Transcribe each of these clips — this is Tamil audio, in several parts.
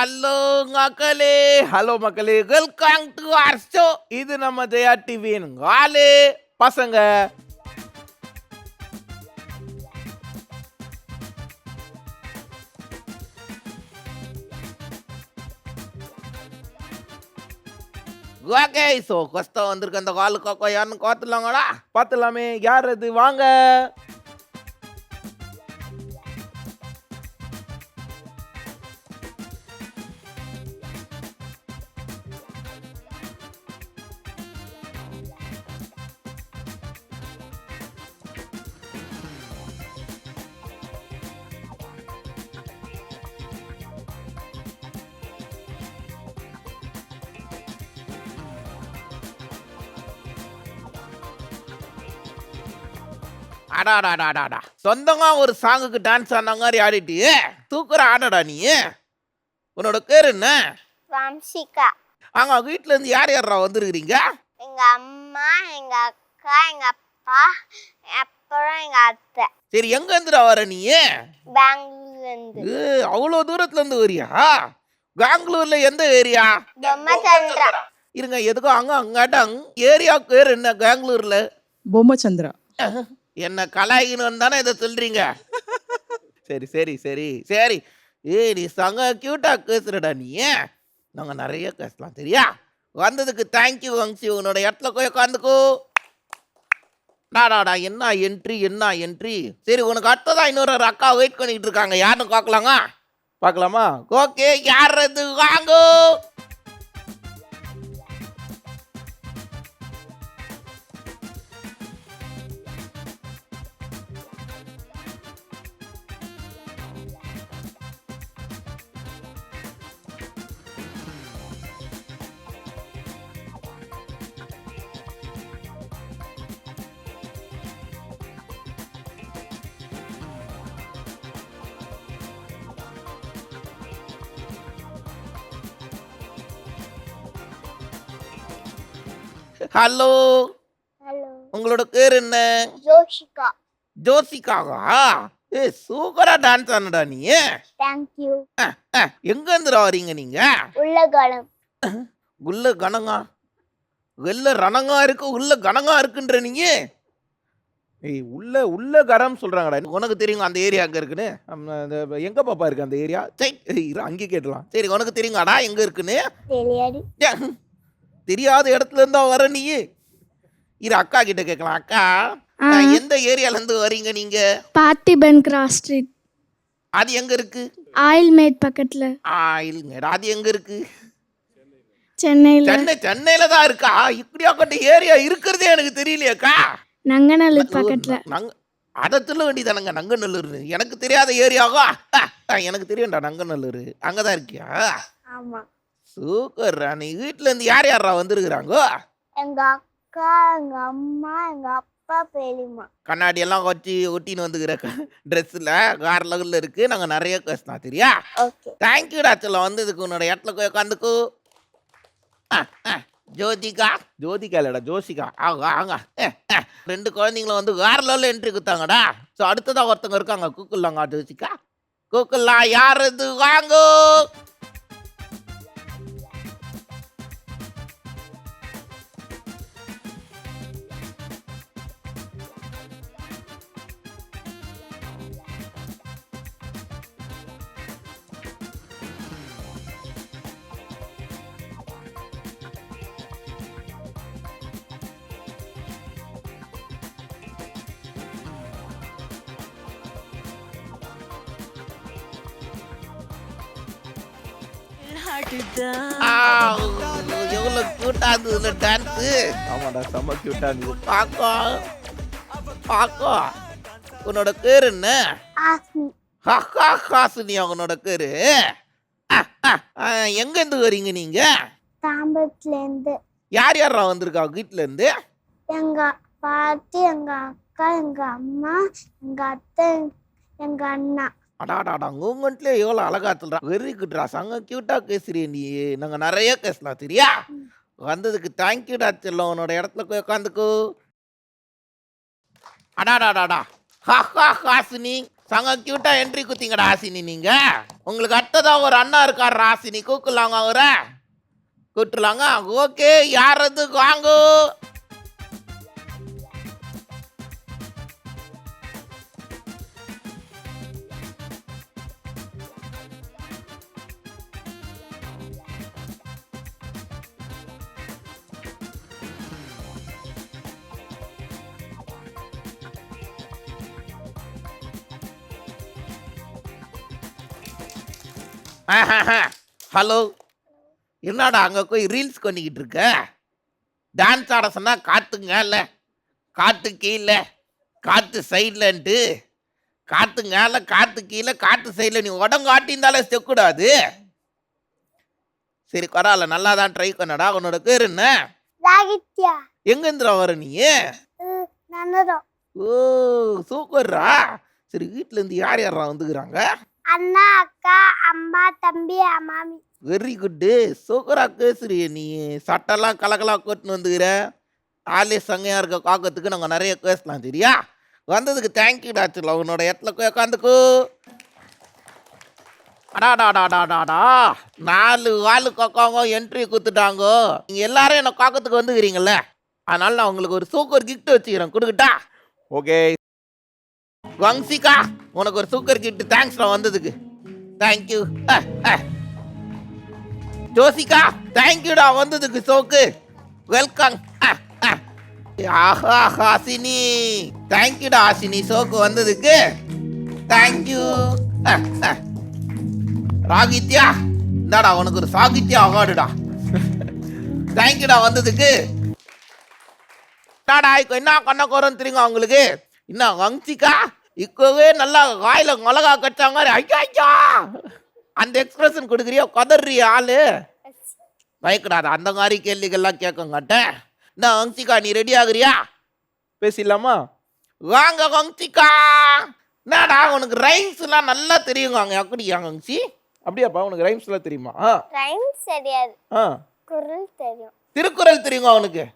ஹலோ மக்களே, ஹலோ மக்களே, வெல்கம் டு our show. இது நம்ம ஜெயா டிவியின் காலே பசங்க. ஓகே, ஸோ கஷ்டம் வந்திருக்க அந்த காலு காக்கா யாருன்னு பார்த்துலாங்களா? பார்த்துலாமே, யார் அது? வாங்க. அடாடாடாடாடா, சொந்தமா ஒரு சாங்குக்கு டான்ஸ் ஆன மாதிரி ஆடிட்டு தூக்குற ஆடடா நீ. உன்னோட பேர் என்ன? வம்சிகா. அங்க வீட்டுல இருந்து யார் யாரா வந்திருக்கிறீங்க? எங்க அம்மா, எங்க அக்கா, எங்க அப்பா, அப்புறம் எங்க அத்தை. சரி, எங்க இருந்துடா வர நீ? பெங்களூர்ல இருந்து. அவ்வளோ தூரத்துல இருந்து வரியா? பெங்களூர்ல எந்த ஏரியா? பொம்மச்சந்திரா. இருங்க, எதுக்கும் அங்காட்டம் ஏரியா பேர் என்ன பெங்களூர்ல? பொம்மச்சந்திரா. என்ன கலாய்க்கணும்னு தானே இதை சொல்றீங்க? சரி சரி சரி சரி. நீ சங்க கியூட்டா பேசுறடா நீ. நாங்க நிறைய பேசலாம் சரியா? வந்ததுக்கு தேங்க்யூ வங்சி. உன்னோட இடத்துல போய் உட்காந்துக்கோ. டாடாடா, என்ன என்ட்ரி என்ன என்ட்ரி. சரி, உனக்கு அடுத்ததான் இன்னொரு அக்கா வெயிட் பண்ணிட்டு இருக்காங்க. யாருன்னு பார்க்கலாமா? ஓகே, யார் அது? வாங்கோ. Hello, hello. உங்களோட பேர் என்ன? ஜோஷிகா. ஜோசிகாவா? சூப்பரா டான்ஸ் ஆனடா நீ. தேங்க்யூ. எங்க இருந்துடா வரீங்க நீங்க? உள்ளகலம். உள்ள கணங்கா, வெள்ள ரணங்கா இருக்கு, உள்ள கணங்கா இருக்குன்ற நீங்க. உள்ள கரம் சொல்றாங்கடா. உனக்கு தெரியுங்க அந்த ஏரியா அங்க இருக்குன்னு? எங்க பாப்பா இருக்கு அந்த ஏரியா? சரி, அங்கே கேட்டலாம். சரி, உனக்கு தெரியுங்கடா எங்க இருக்குன்னு? தெரியாது. தெரியாத இடத்துல இருந்தா வர நீ. இரு, அக்கா கிட்ட கேட்கலாம். அக்கா, எந்த ஏரியால இருந்து வரீங்க நீங்க? Parthiban cross street. அது எங்க இருக்கு? ஆயில்மேட் பக்கத்துல. இல்லைங்க, அது எங்க இருக்கு? சென்னையில. சென்னையில தான் இருக்கா? இப்படியா கட்ட ஏரியா இருக்கிறதே எனக்கு தெரியலையாக்கா. நங்கநல்லூர் பக்கத்துல. அதை சொல்ல வேண்டியதானங்க, நங்கநல்லூர். எனக்கு தெரியாத ஏரியாவா? எனக்கு தெரியும்டா நங்கநல்லூர். அங்கதான் இருக்கியா? ஆமா. சூப்பர். நீ வீட்டுல இருந்து யார் யாரா வந்திருக்கிறாங்க? எங்க அக்கா, எங்க அம்மா, எங்க அப்பா, பெரியம்மா. கண்ணாடி எல்லாம் வச்சு ஒட்டின்னு வந்துக்கிற ட்ரெஸ்ல வேற லெவல்ல இருக்கு. நாங்க நிறைய பேசலாம் சரியா? ஓகே. தேங்க்யூடா சொல்ல வந்ததுக்கு. உன்னோட இடத்துல போய் உட்காந்துக்கோ. ஜோதிகா இல்லடா, ஜோசிகா. ஆங்க. ரெண்டு குழந்தைங்களும் வந்து வேற லெவல்ல என்ட்ரி கொடுத்தாங்கடா. ஸோ அடுத்ததான் ஒருத்தவங்க இருக்காங்க. கூக்குள்ளாங்க ஜோசிகா. கூக்குள்ளா, யார் இது? வாங்கோ. எவ்வளவு கியூட்டா இருந்தது டான்ஸு. ஆமாடா, செம்ம கியூட்டா இருந்தது. பாக்கோ. உன்னோட பேர் என்ன? ஆஸ்மி. ஹாசினி உன்னோட பேரு. எங்க இருந்து வரீங்க நீங்க? தாம்பரத்துல இருந்து. யார் யாரா வந்திருக்கா வீட்டுல இருந்து? எங்க பாட்டி, எங்க அக்கா, எங்க அம்மா, எங்க அத்தை, எங்க அண்ணா. அடாடாடா, மூமெண்ட்ல எவ்வளவு அழகா சொல்றா. வெரி குட்ரா, சங்க கியூட்டா பேசுறிய நீ. நாங்க நிறைய பேசலாம் சரியா? வந்ததுக்கு தேங்க்யூடா செல்லம். உன்னோட இடத்துல போய் உட்காந்துக்கோ. அடாடாடாடா, ஹாசினி. சங்க கியூட்டா என்ட்ரி குத்திங்கடா ஆசினி நீங்க. உங்களுக்கு அடுத்ததா ஒரு அண்ணா இருக்கார் ராசினி, கூக்கலாங்க அவரை, கூட்டுலாங்க. ஓகே, யார் அது வாங்கோ. ஹலோ, என்னடா அங்கே போய் ரீல்ஸ் பண்ணிக்கிட்டு இருக்க? டான்ஸ் ஆட சொன்னா காத்துங்க இல்லை, காத்து கீழே, காத்து சைட்லன்ட்டு, காத்து மேலே, காத்து கீழே, காத்து சைடில். நீ உடம்பு காட்டியிருந்தாலே செக்கூடாது. சரி பரவாயில்ல, நல்லா தான் ட்ரை பண்ணடா. உன்னோட பேர் என்ன? ராகித்யா. எங்கேந்திரா வர நீ? நன்னதம். ஓ சூப்பர்ரா. சரி, வீட்டில் இருந்து யார் யாரா வந்துக்கிறாங்க? அண்ணா, அக்கா, அம்மா, தம்பி, மாமி. வெரி குட்டு, சூப்பரா கேசுறிய நீ. சட்டெல்லாம் கலக்கலா கொட்டுன்னு வந்துக்கிற. ஆளே சங்கையா இருக்க காக்கத்துக்கு நாங்கள் நிறைய பேசலாம் சரியா? வந்ததுக்கு தேங்க்யூடா. சொல்ல உன்னோட இடத்துல போய் உட்காந்துக்கோ. அடாடாடாடாடாடா, 4 ஆளு காக்காங்க என்ட்ரி கொடுத்துட்டாங்க. நீங்கள் எல்லாரும் என்ன காக்கத்துக்கு வந்துக்கிறீங்கள, அதனால நான் உங்களுக்கு ஒரு சூப்பர் கிஃப்ட் வச்சுக்கிறேன், கொடுக்கட்டா? ஓகே வங்சிகா, உனக்கு ஒரு சூப்பர் கிஃப்ட். தேங்க்ஸ்டா வந்ததுக்கு. தேங்க்யூ. ஜோசிகா, தேங்க்யூடா வந்ததுக்கு. சோக்கு வெல்கம். ஆஹா ஹாசினி, தேங்க்யூடா ஹாசினி, சோக்கு வந்ததுக்கு. தேங்க்யூ. ராகித்யா, இந்தாடா உனக்கு ஒரு சாகித்யா அவார்டுடா. தேங்க்யூடா வந்ததுக்கு. இப்போ என்ன கண்ண கோரன்னு தெரியுங்க உங்களுக்கு? என்ன வங்சிகா, இப்பவே நல்லா வாயில மிளகா கட்டாங்க. ஐயா ஐயா, அந்த எக்ஸ்பிரஷன் கொடுக்குறியா? கதறிய ஆளு பயக்கடாத. அந்த மாதிரி கேள்விகள்லாம் கேட்கங்கட்டேன். என்ன வங்சிகா, நீ ரெடி ஆகுறியா? பேசிடலாமா? வாங்க வங்சிகா. என்னடா உனக்கு ரைம்ஸ் எல்லாம் நல்லா தெரியுங்க. அங்கே அப்படியா வங்சி? அப்படியாப்பா, உனக்கு ரைம்ஸ் எல்லாம் தெரியுமா? ரைம்ஸ் தெரியாது, குறள் தெரியும். திருக்குறள் தெரியுங்க அவனுக்கு?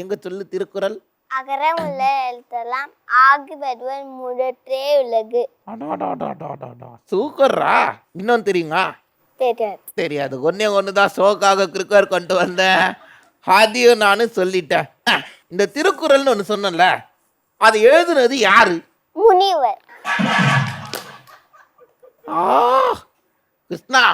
எங்க சொல்லு திருக்குறள். அகரம் உள்ள எழுத்தெல்லாம் ஆகி வருவன் முடற்றே உலகு. சூப்பர்ரா. இன்னும் தெரியுங்களா? தெரியாது. தெரியாது. ஒன்று தான் சோக்காக கிரிக்கர் கொண்டு வந்தேன், அதையும் நானும் சொல்லிட்டேன். இந்த திருக்குறள்னு ஒன்று சொன்னல, அது எழுதுனது யாரு? முனிவர். கிருஷ்ணா,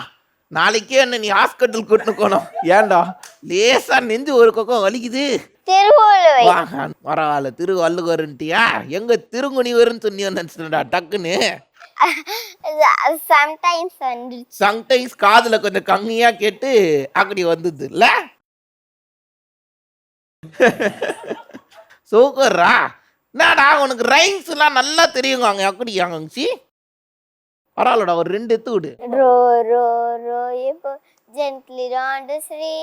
நாளைக்கே என்ன நீ ஹாஸ்பிட்டல் கூட்டின்னு போகணும். ஏன்டா லேசா நெஞ்சு ஒரு பக்கம் வலிக்குது. திருவள்ளுவர். பரவாயில்ல, திருவள்ளுவர்ன்ட்டியா? எங்க திருமுனிவர்னு சொன்னியோ நினைச்சுடா டக்குன்னு. சம்டைம்ஸ் காதுல கொஞ்சம் கம்மியா கேட்டு அப்படி வந்தது இல்ல. சூப்பர்ரா. என்னடா உனக்கு ரைம்ஸ் எல்லாம் நல்லா தெரியுங்க. அங்க அப்படியாங்க சி? பரவாயில்லடா, ஒரு 2 எடுத்து விடு. ரோ ரோ ரோ இப்போ gently round the sea,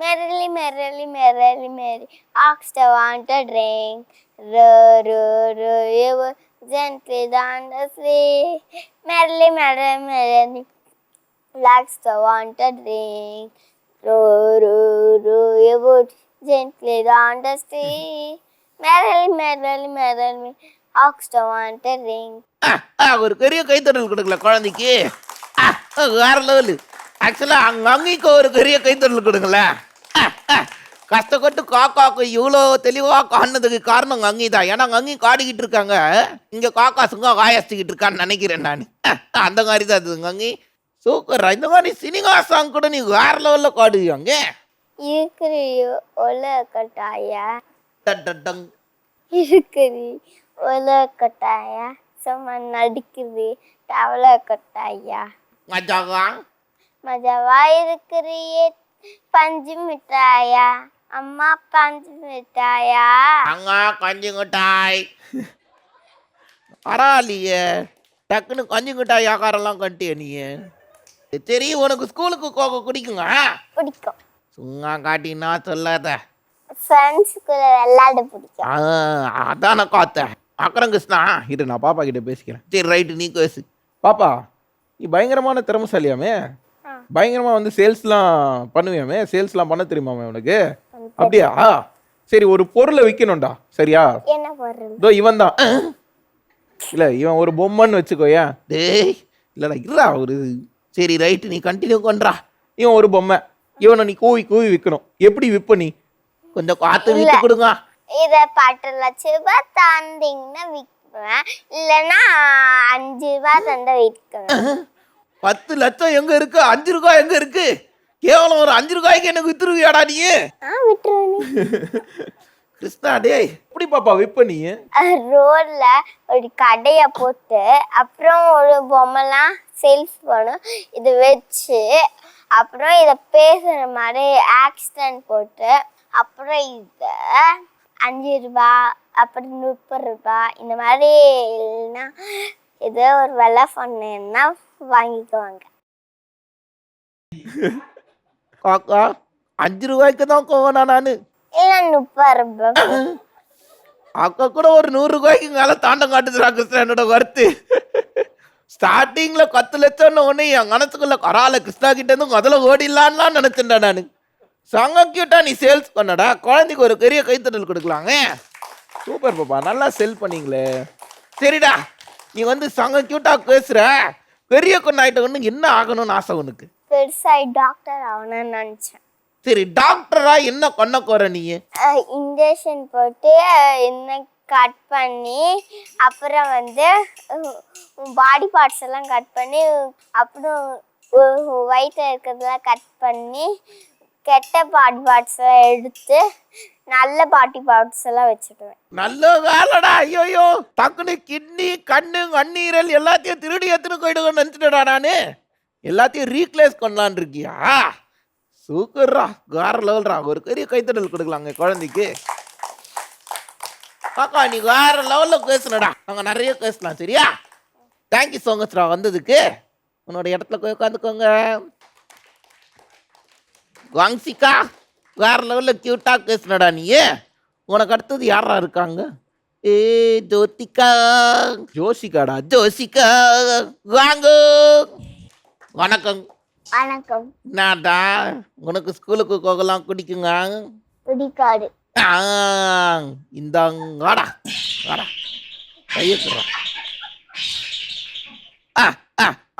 merrily merrily merrily merry ox the wanted drink. Ro ro ro இப்போ gently down the sea, merrily merrily merrily ox the wanted drink. Ro ro ro இப்போ gently down the sea, merrily merrily merrily ox the wanted drink. ஒரு பெரிய கைத்தட்டல் கொடுக்கல குழந்தைக்கு. வேற லெவலு. ஆக்சுவலா அங்கிக்கு ஒரு பெரிய கைத்தட்டல் கொடுக்கல. கஷ்டப்பட்டு காக்காக்கு இவ்வளோ தெளிவா காணதுக்கு காரணம் அங்கி தான். ஏன்னா அங்கி காடிக்கிட்டு இருக்காங்க, இங்க காக்கா சுங்க காயச்சிக்கிட்டு இருக்கான்னு நினைக்கிறேன் நான். அந்த மாதிரி தான் அது அங்கி. சூப்பர். இந்த மாதிரி சினிமா சாங் கூட நீ வேற லெவல்ல காடுவாங்க. இருக்கிறியோ ஒல கட்டாயா, டட்டட்டங். இருக்கிறி ஒல கட்டாயா, சும்மா நடிக்குது தவள கட்டாயா. மஜாவா மஜாவா இருக்கிறியே பஞ்சு மிட்டாயா, அம்மா பஞ்சு மிட்டாயா. அங்க கஞ்சி மிட்டாய். பரவாயில்லையே, டக்குன்னு கஞ்சி மிட்டாய் ஆகாரெல்லாம் கட்டிய நீ. சரி, உனக்கு ஸ்கூலுக்கு கோக குடிக்குங்க? பிடிக்கும். சும்மா காட்டினா சொல்லாத. ஃப்ரெண்ட்ஸுக்குள்ள விளையாட பிடிக்கும். அதான் நான் பார்த்தேன். அக்கறம் கிருஷ்ணா, இரு நான் பாப்பா கிட்ட பேசிக்கிறேன். சரி ரைட்டு, நீ பேசு. பாப்பா, நீ பயங்கரமான திறமைசாலியாமே. பயங்கரமா வந்து சேல்ஸ்லாம் பண்ணுவியாமே. சேல்ஸ்லாம் பண்ண தெரியுமாமே உனக்கு? அப்படியா? சரி, ஒரு பொருளை விற்கணும்டா, சரியா? என்ன பொருள்? இதோ இவன் தான். இல்லை இவன் ஒரு பொம்மைன்னு வச்சுக்கோயா. டேய் இல்லைடா இருடா ஒரு சரி ரைட்டு நீ கண்டினியூ பண்ணுறா. இவன் ஒரு பொம்மை, இவனை நீ கூவி கூவி விற்கணும். எப்படி விற்ப நீ? கொஞ்சம் காற்று விட்டு கொடுங்க. இத 10 லட்சம் ரூபாய் தந்தீங்கன்னா விற்குவேன், இல்லைன்னா 5 ரூபாய் தந்தா விற்குவேன். 10 லட்சம் எங்க இருக்கு? 5 ரூபாய் எங்க இருக்கு? கேவலம் ஒரு 5 ரூபாய்க்கு எனக்கு வித்துருவியாடா நீ? விட்டுருவேன். கிருஷ்ணா டேய் எப்படி பாப்பா விற்ப நீ? ரோட்ல ஒரு கடையை போட்டு அப்புறம் ஒரு பொம்மைலாம் சேல்ஸ் பண்ணும். இது வச்சு அப்புறம் இதை பேசுகிற மாதிரி ஆக்சிடென்ட் போட்டு அப்புறம் இதை 5 ரூபாய் அப்புறம் 30 ரூபாய் இந்த மாதிரி இல்லைன்னா ஏதோ ஒரு விலை சொன்னேன்னா வாங்கிக்குவாங்க. காக்கா 5 ரூபாய்க்கு தான் கோவனா நானு. இல்லை 30 ரூபாய். அக்கா கூட ஒரு 100 ரூபாய்க்கு மேல தாண்டம் காட்டுதுடா கிருஷ்ணா என்னோட கருத்து. ஸ்டார்டிங்ல 10 லட்சம்னு ஒண்ணு என் மனசுக்குள்ள கரால கிருஷ்ணா கிட்ட இருந்து முதல்ல ஓடிடலான்லாம் நினைச்சேன்டா நானு. சங்க கியூட்டா நீ சேல்ஸ் பண்ணடா. குழந்தைக்கு ஒரு பெரிய கைத்தட்டல் கொடுக்கலாங்க. சூப்பர் பாப்பா, நல்லா செல் பண்ணீங்களே. சரிடா நீ வந்து சங்க கியூட்டா பேசுற, பெரிய கொண்டாயிட்ட என்ன ஆகணும்னு ஆசை உனக்கு? பெருசாகி டாக்டர் ஆகணும்னு நினச்சேன். சரி டாக்டரா என்ன பண்ண போற நீ? இன்ஜெக்ஷன் போட்டு என்ன கட் பண்ணி அப்புறம் வந்து பாடி பார்ட்ஸ் எல்லாம் கட் பண்ணி அப்புறம் வயிற்றில் இருக்கிறதெல்லாம் கட் பண்ணி கெட்ட பாடி பார்ட்ஸ் எல்லாம் எடுத்து நல்ல பாடி பார்ட்ஸ் எல்லாம் வச்சுடுவேன். நல்ல வேலைடா. ஐயோ டக்குனு கிட்னி கண்ணு கண்ணீரல் எல்லாத்தையும் திருடி எடுத்துன்னு போயிடுவேன்னு நினச்சிட்டடா நானு. எல்லாத்தையும் ரீப்ளேஸ் பண்ணலான் இருக்கியா? சூப்பர்ரா, வேற லெவல்ரா. ஒரு பெரிய கைத்தடல் கொடுக்கலாங்க குழந்தைக்கு. காக்கா நீ வேற லெவல்ல பேசுனடா. நாங்கள் நிறைய பேசலாம் சரியா? தேங்க்யூ ஸோ மச்ரா வந்ததுக்கு. உன்னோட இடத்துல போய் உட்காந்துக்கோங்க. வாங்சிக்கா வேற லெவல்ல கியூட்டா பேசுனடா நீ. உனக்கு அடுத்தது யாரா இருக்காங்க? ஏ ஜோதிகா. ஜோசிகாடா ஜோசிகா வாங்க. வணக்கம். வணக்கம். என்னடா உனக்கு ஸ்கூலுக்கு போகலாம் பிடிக்குங்க? பிடிக்காது. இந்தாங்கடா வாடா கையத்துறா.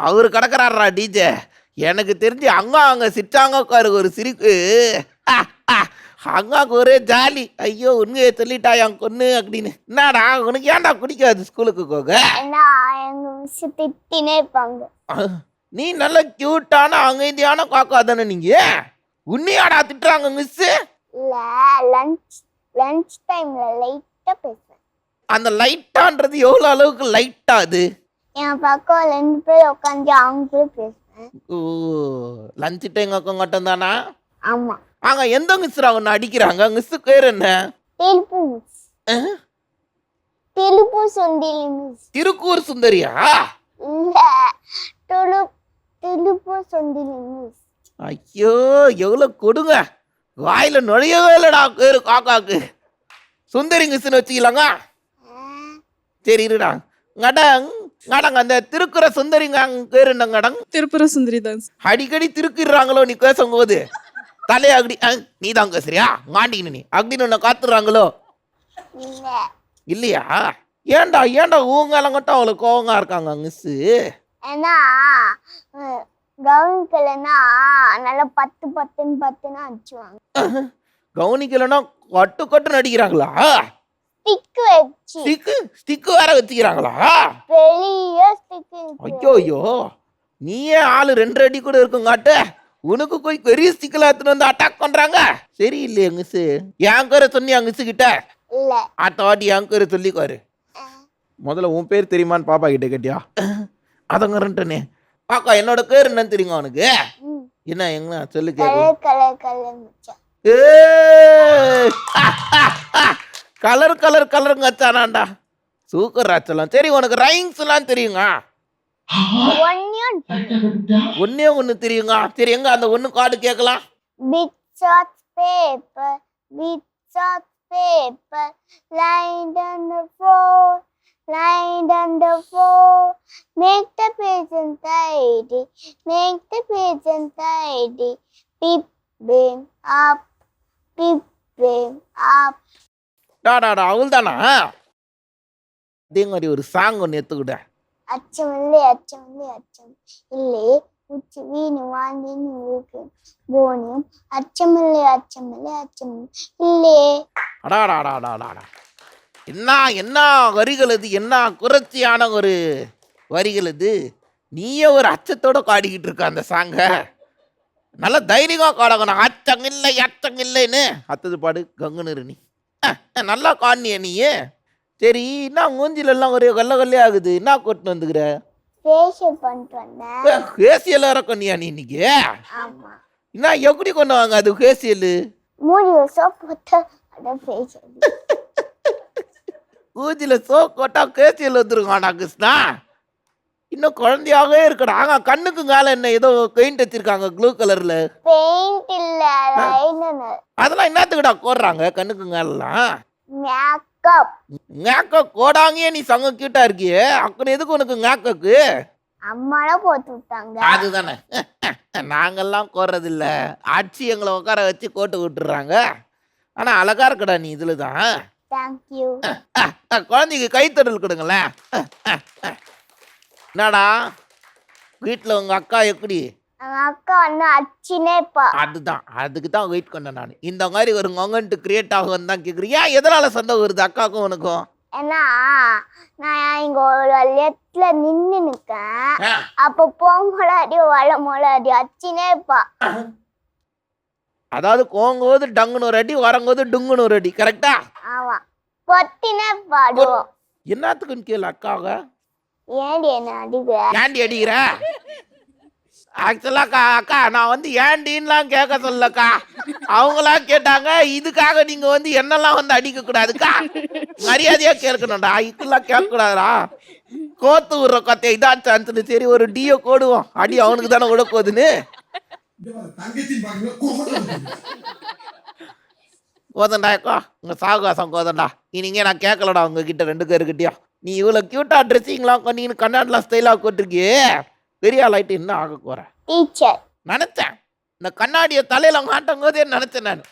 அவரு கிடக்குறாரா டிஜே. எனக்கு தெரிஞ்சு அங்க சிட்டாங்கக்காருக்கு ஒரு சிரிப்பு. அங்காக்கு ஒரே ஜாலி. ஐயோ உண்மையை சொல்லிட்டா என் பொண்ணு அப்படின்னு. என்னடா உனக்கு ஏன்டா பிடிக்காது ஸ்கூலுக்கு போக? ஏன்னா எங்க மிஸ் திட்டினே இருப்பாங்க. நீ நல்ல கியூட்டான அமைதியான காக்கா தானே நீங்க. உன்னையாடா திட்டுறாங்க மிஸ்? இல்ல லஞ்ச் டைம்ல லைட்டா பேசுவேன். அந்த லைட்டான்றது எவ்வளோ அளவுக்கு லைட்டா? அது என் பக்கம் 2 பேர் உட்காந்து அவங்க கூட பேசுவேன். ஓ லஞ்ச் டைம் அக்கம் மட்டும் தானா? ஆமா. அங்க எந்த மிஸ்ரா ஒன்று அடிக்கிறாங்க? மிஸ் பேர் என்ன? தெலுங்கு மிஸ். தெலுங்கு சுந்தரி மிஸ். திருக்கூர் சுந்தரியா? இல்ல தெலுங்கு சுந்தரி மிஸ். ஐயோ எவ்வளோ கொடுங்க. வாயில நுழையவே இல்லடா பேரு காக்காக்கு. சுந்தரி மிஸ்ன்னு வச்சுக்கலாங்க. சரி இருடா கடங் கடங்க அந்த திருக்குற சுந்தரிங்க பேர் என்ன கடங்? திருப்புர சுந்தரி தான். அடிக்கடி திருக்கிடுறாங்களோ நீ பேசும்போது? தலையை அடி நீ தான் பேசுறியா மாண்டின்னு நீ அப்படின்னு உன்னை காத்துறாங்களோ? இல்ல. இல்லையா? ஏன்டா ஏன்டா ஊங்காலங்கட்டும் அவ்வளோ கோவங்க இருக்காங்க மிஸ்ஸு? ஏன்னா கவனிக்கலைன்னா நல்லா 10 அடிச்சுவாங்க. கவனிக்கலன்னா கட்டு கட்டு நடிக்கிறாங்களா? ஸ்டிக் வச்சு. ஸ்டிக்கு வேற வச்சுக்கிறாங்களா? பெரிய ஸ்டிக். ஐயோ ஐயோ நீயே ஆளு 2 அடி கூட இருக்குங்காட்டு உனக்கு போய் பெரிய ஸ்டிக்கெல்லாம் எடுத்துன்னு வந்து அட்டாக் பண்றாங்க. சரி இல்லையா மிஸ்? என் பேரை சொன்னியா மிஸ் கிட்ட? இல்ல. ஆட்ட வாட்டி என் பேரை சொல்லிக்காரு. முதல்ல உன் பேர் தெரியுமான்னு பாப்பா கிட்ட கேட்டியா? அதங்கறே பாக்கா என்னோட பேர் என்னன்னு தெரியுங்க அவனுக்கு? என்ன எங்க சொல்லு கேட்க. கலர் கலர் கலருங்க வச்சானாண்டா. சூப்பர் ஆச்சலாம். சரி உனக்கு ரைம்ஸ் எல்லாம் தெரியுங்க? ஒன்னே ஒண்ணு தெரியுங்க. சரி எங்க அந்த ஒண்ணு கார்டு கேட்கலாம். Bits of paper, bits of paper, lined on the floor, lined on the floor. Make the pigeon tidy, make the pigeon tidy. Peep them up, peep them up. அவள் தானா? அதே மாதிரி ஒரு சாங் ஒன்று எடுத்துக்கிட்ட. அச்சமில்லை அச்சமில்லை அச்சம் இல்லை உச்சி வீணு வாழ்ந்தின்னு இருக்கு போனியும் அச்சமில்லை அச்சமில்லை அச்சம் இல்லையே. அடாடாடாடாடாடா, என்ன என்ன வரிகள் இது, என்ன குறைச்சியான ஒரு வரிகள் இது. நீயே ஒரு அச்சத்தோட பாடிக்கிட்டு இருக்க அந்த சாங்க. நல்ல தைரியமாக காடகணும். அச்சம் இல்லைன்னு அத்தது பாடு கங்குன்னு இரு நீ. நல்லா காணிய நீ. சரி, என்ன மூஞ்சிலெல்லாம் ஒரே கல்ல கல்லே ஆகுது, என்ன கொட்டு வந்துக்கிற? ஃபேஷியல் பண்ணிட்டு வந்தேன். ஃபேசியல் வேற கொண்டியா நீ இன்னைக்கு? ஆமா, என்ன எப்படி கொண்டு வாங்க அது ஃபேசியல்? மூஞ்சில சோப் போட்டு அட ஃபேஷியல். மூஞ்சில சோப் போட்டா ஃபேசியல் வந்துருக்காடா கிருஷ்ணா. இன்னும் குழந்தையாகவே இருக்கடா. கண்ணுக்கு மேல என்ன ஏதோ பெயிண்ட் வச்சிருக்காங்க ப்ளூ கலர்ல. பெயிண்ட் இல்ல, லைனர். அதெல்லாம் என்னத்துக்குடா கோடுறாங்க கண்ணுக்கு மேலாம்? மேக்கப். மேக்கப் கோடாங்கே நீ சங்க கியூட்டா இருக்கியே, அப்புறம் எதுக்கு உனக்கு மேக்கப்பு? அம்மாலாம் போட்டு விட்டாங்க. அதுதானே. நாங்கெல்லாம் கோர்றது இல்ல, ஆட்சி எங்களை உட்கார வச்சு கோட்டு விட்டுறாங்க. ஆனா அழகா இருக்கடா நீ இதுல தான். தேங்க்யூ. குழந்தைக்கு கைத்தடல் கொடுங்களேன். என்னடா வீட்டில் உங்க அக்கா எப்படி? எங்க அக்கா வந்து அச்சினேப்பா. அதுதான், அதுக்கு தான் வெயிட் பண்ணேன் நான். இந்த மாதிரி ஒரு மொமெண்ட் கிரியேட் ஆகும் தான் கேட்குறியா? எதனால சண்டை வருது அக்காவுக்கும் உனக்கும்? ஏன்னா நான் இங்க ஒரு இடத்துல நின்னு நிக்கேன். ஆ, அப்ப போகும்போது வள மொழாடி அச்சினேப்பா. அதாவது போகும்போது டங்குன்னு ஒரு அடி, வரும்போது டுங்குன்னு ஒரு அடி, கரெக்டா? ஆமா, பொத்தினே பாடுவோம். என்னத்துக்குன்னு கேளு அக்காவை. ஏன்டி என்ன அடிக்கிற? ஏண்டி அடிக்கிற? ஆக்சுவலா அக்கா நான் வந்து ஏண்டின்லாம் கேட்க சொல்லக்கா, அவங்களா கேட்டாங்க. இதுக்காக நீங்க வந்து என்னெல்லாம் வந்து அடிக்க கூடாதுக்கா, மரியாதையா கேட்கணும்டா. இதுக்கெல்லாம் கேட்க கூடாதுடா. கோத்து விடுற கத்தையை இதான் சான்ஸ். சரி, ஒரு டியோ கோடுவோம், அடி அவனுக்கு தானே விட போகுதுன்னு. கோதண்டா அக்கா, உங்க சாகுவாசம் கோதண்டா. இனிங்க நான் கேட்கலடா உங்ககிட்ட ரெண்டு பேருக்கிட்டயா. நீ இவ்வளோ கியூட்டா ட்ரெஸ்ஸிங்லாம் பண்ணின்னு கண்ணாடிலாம் ஸ்டைலாக போட்டிருக்கியே, பெரிய ஆளாயிட்டு என்ன ஆக போற? டீச்சர். நினைச்சேன், இந்த கண்ணாடியை தலையில மாட்டும் போதே நினைச்சேன் நான்,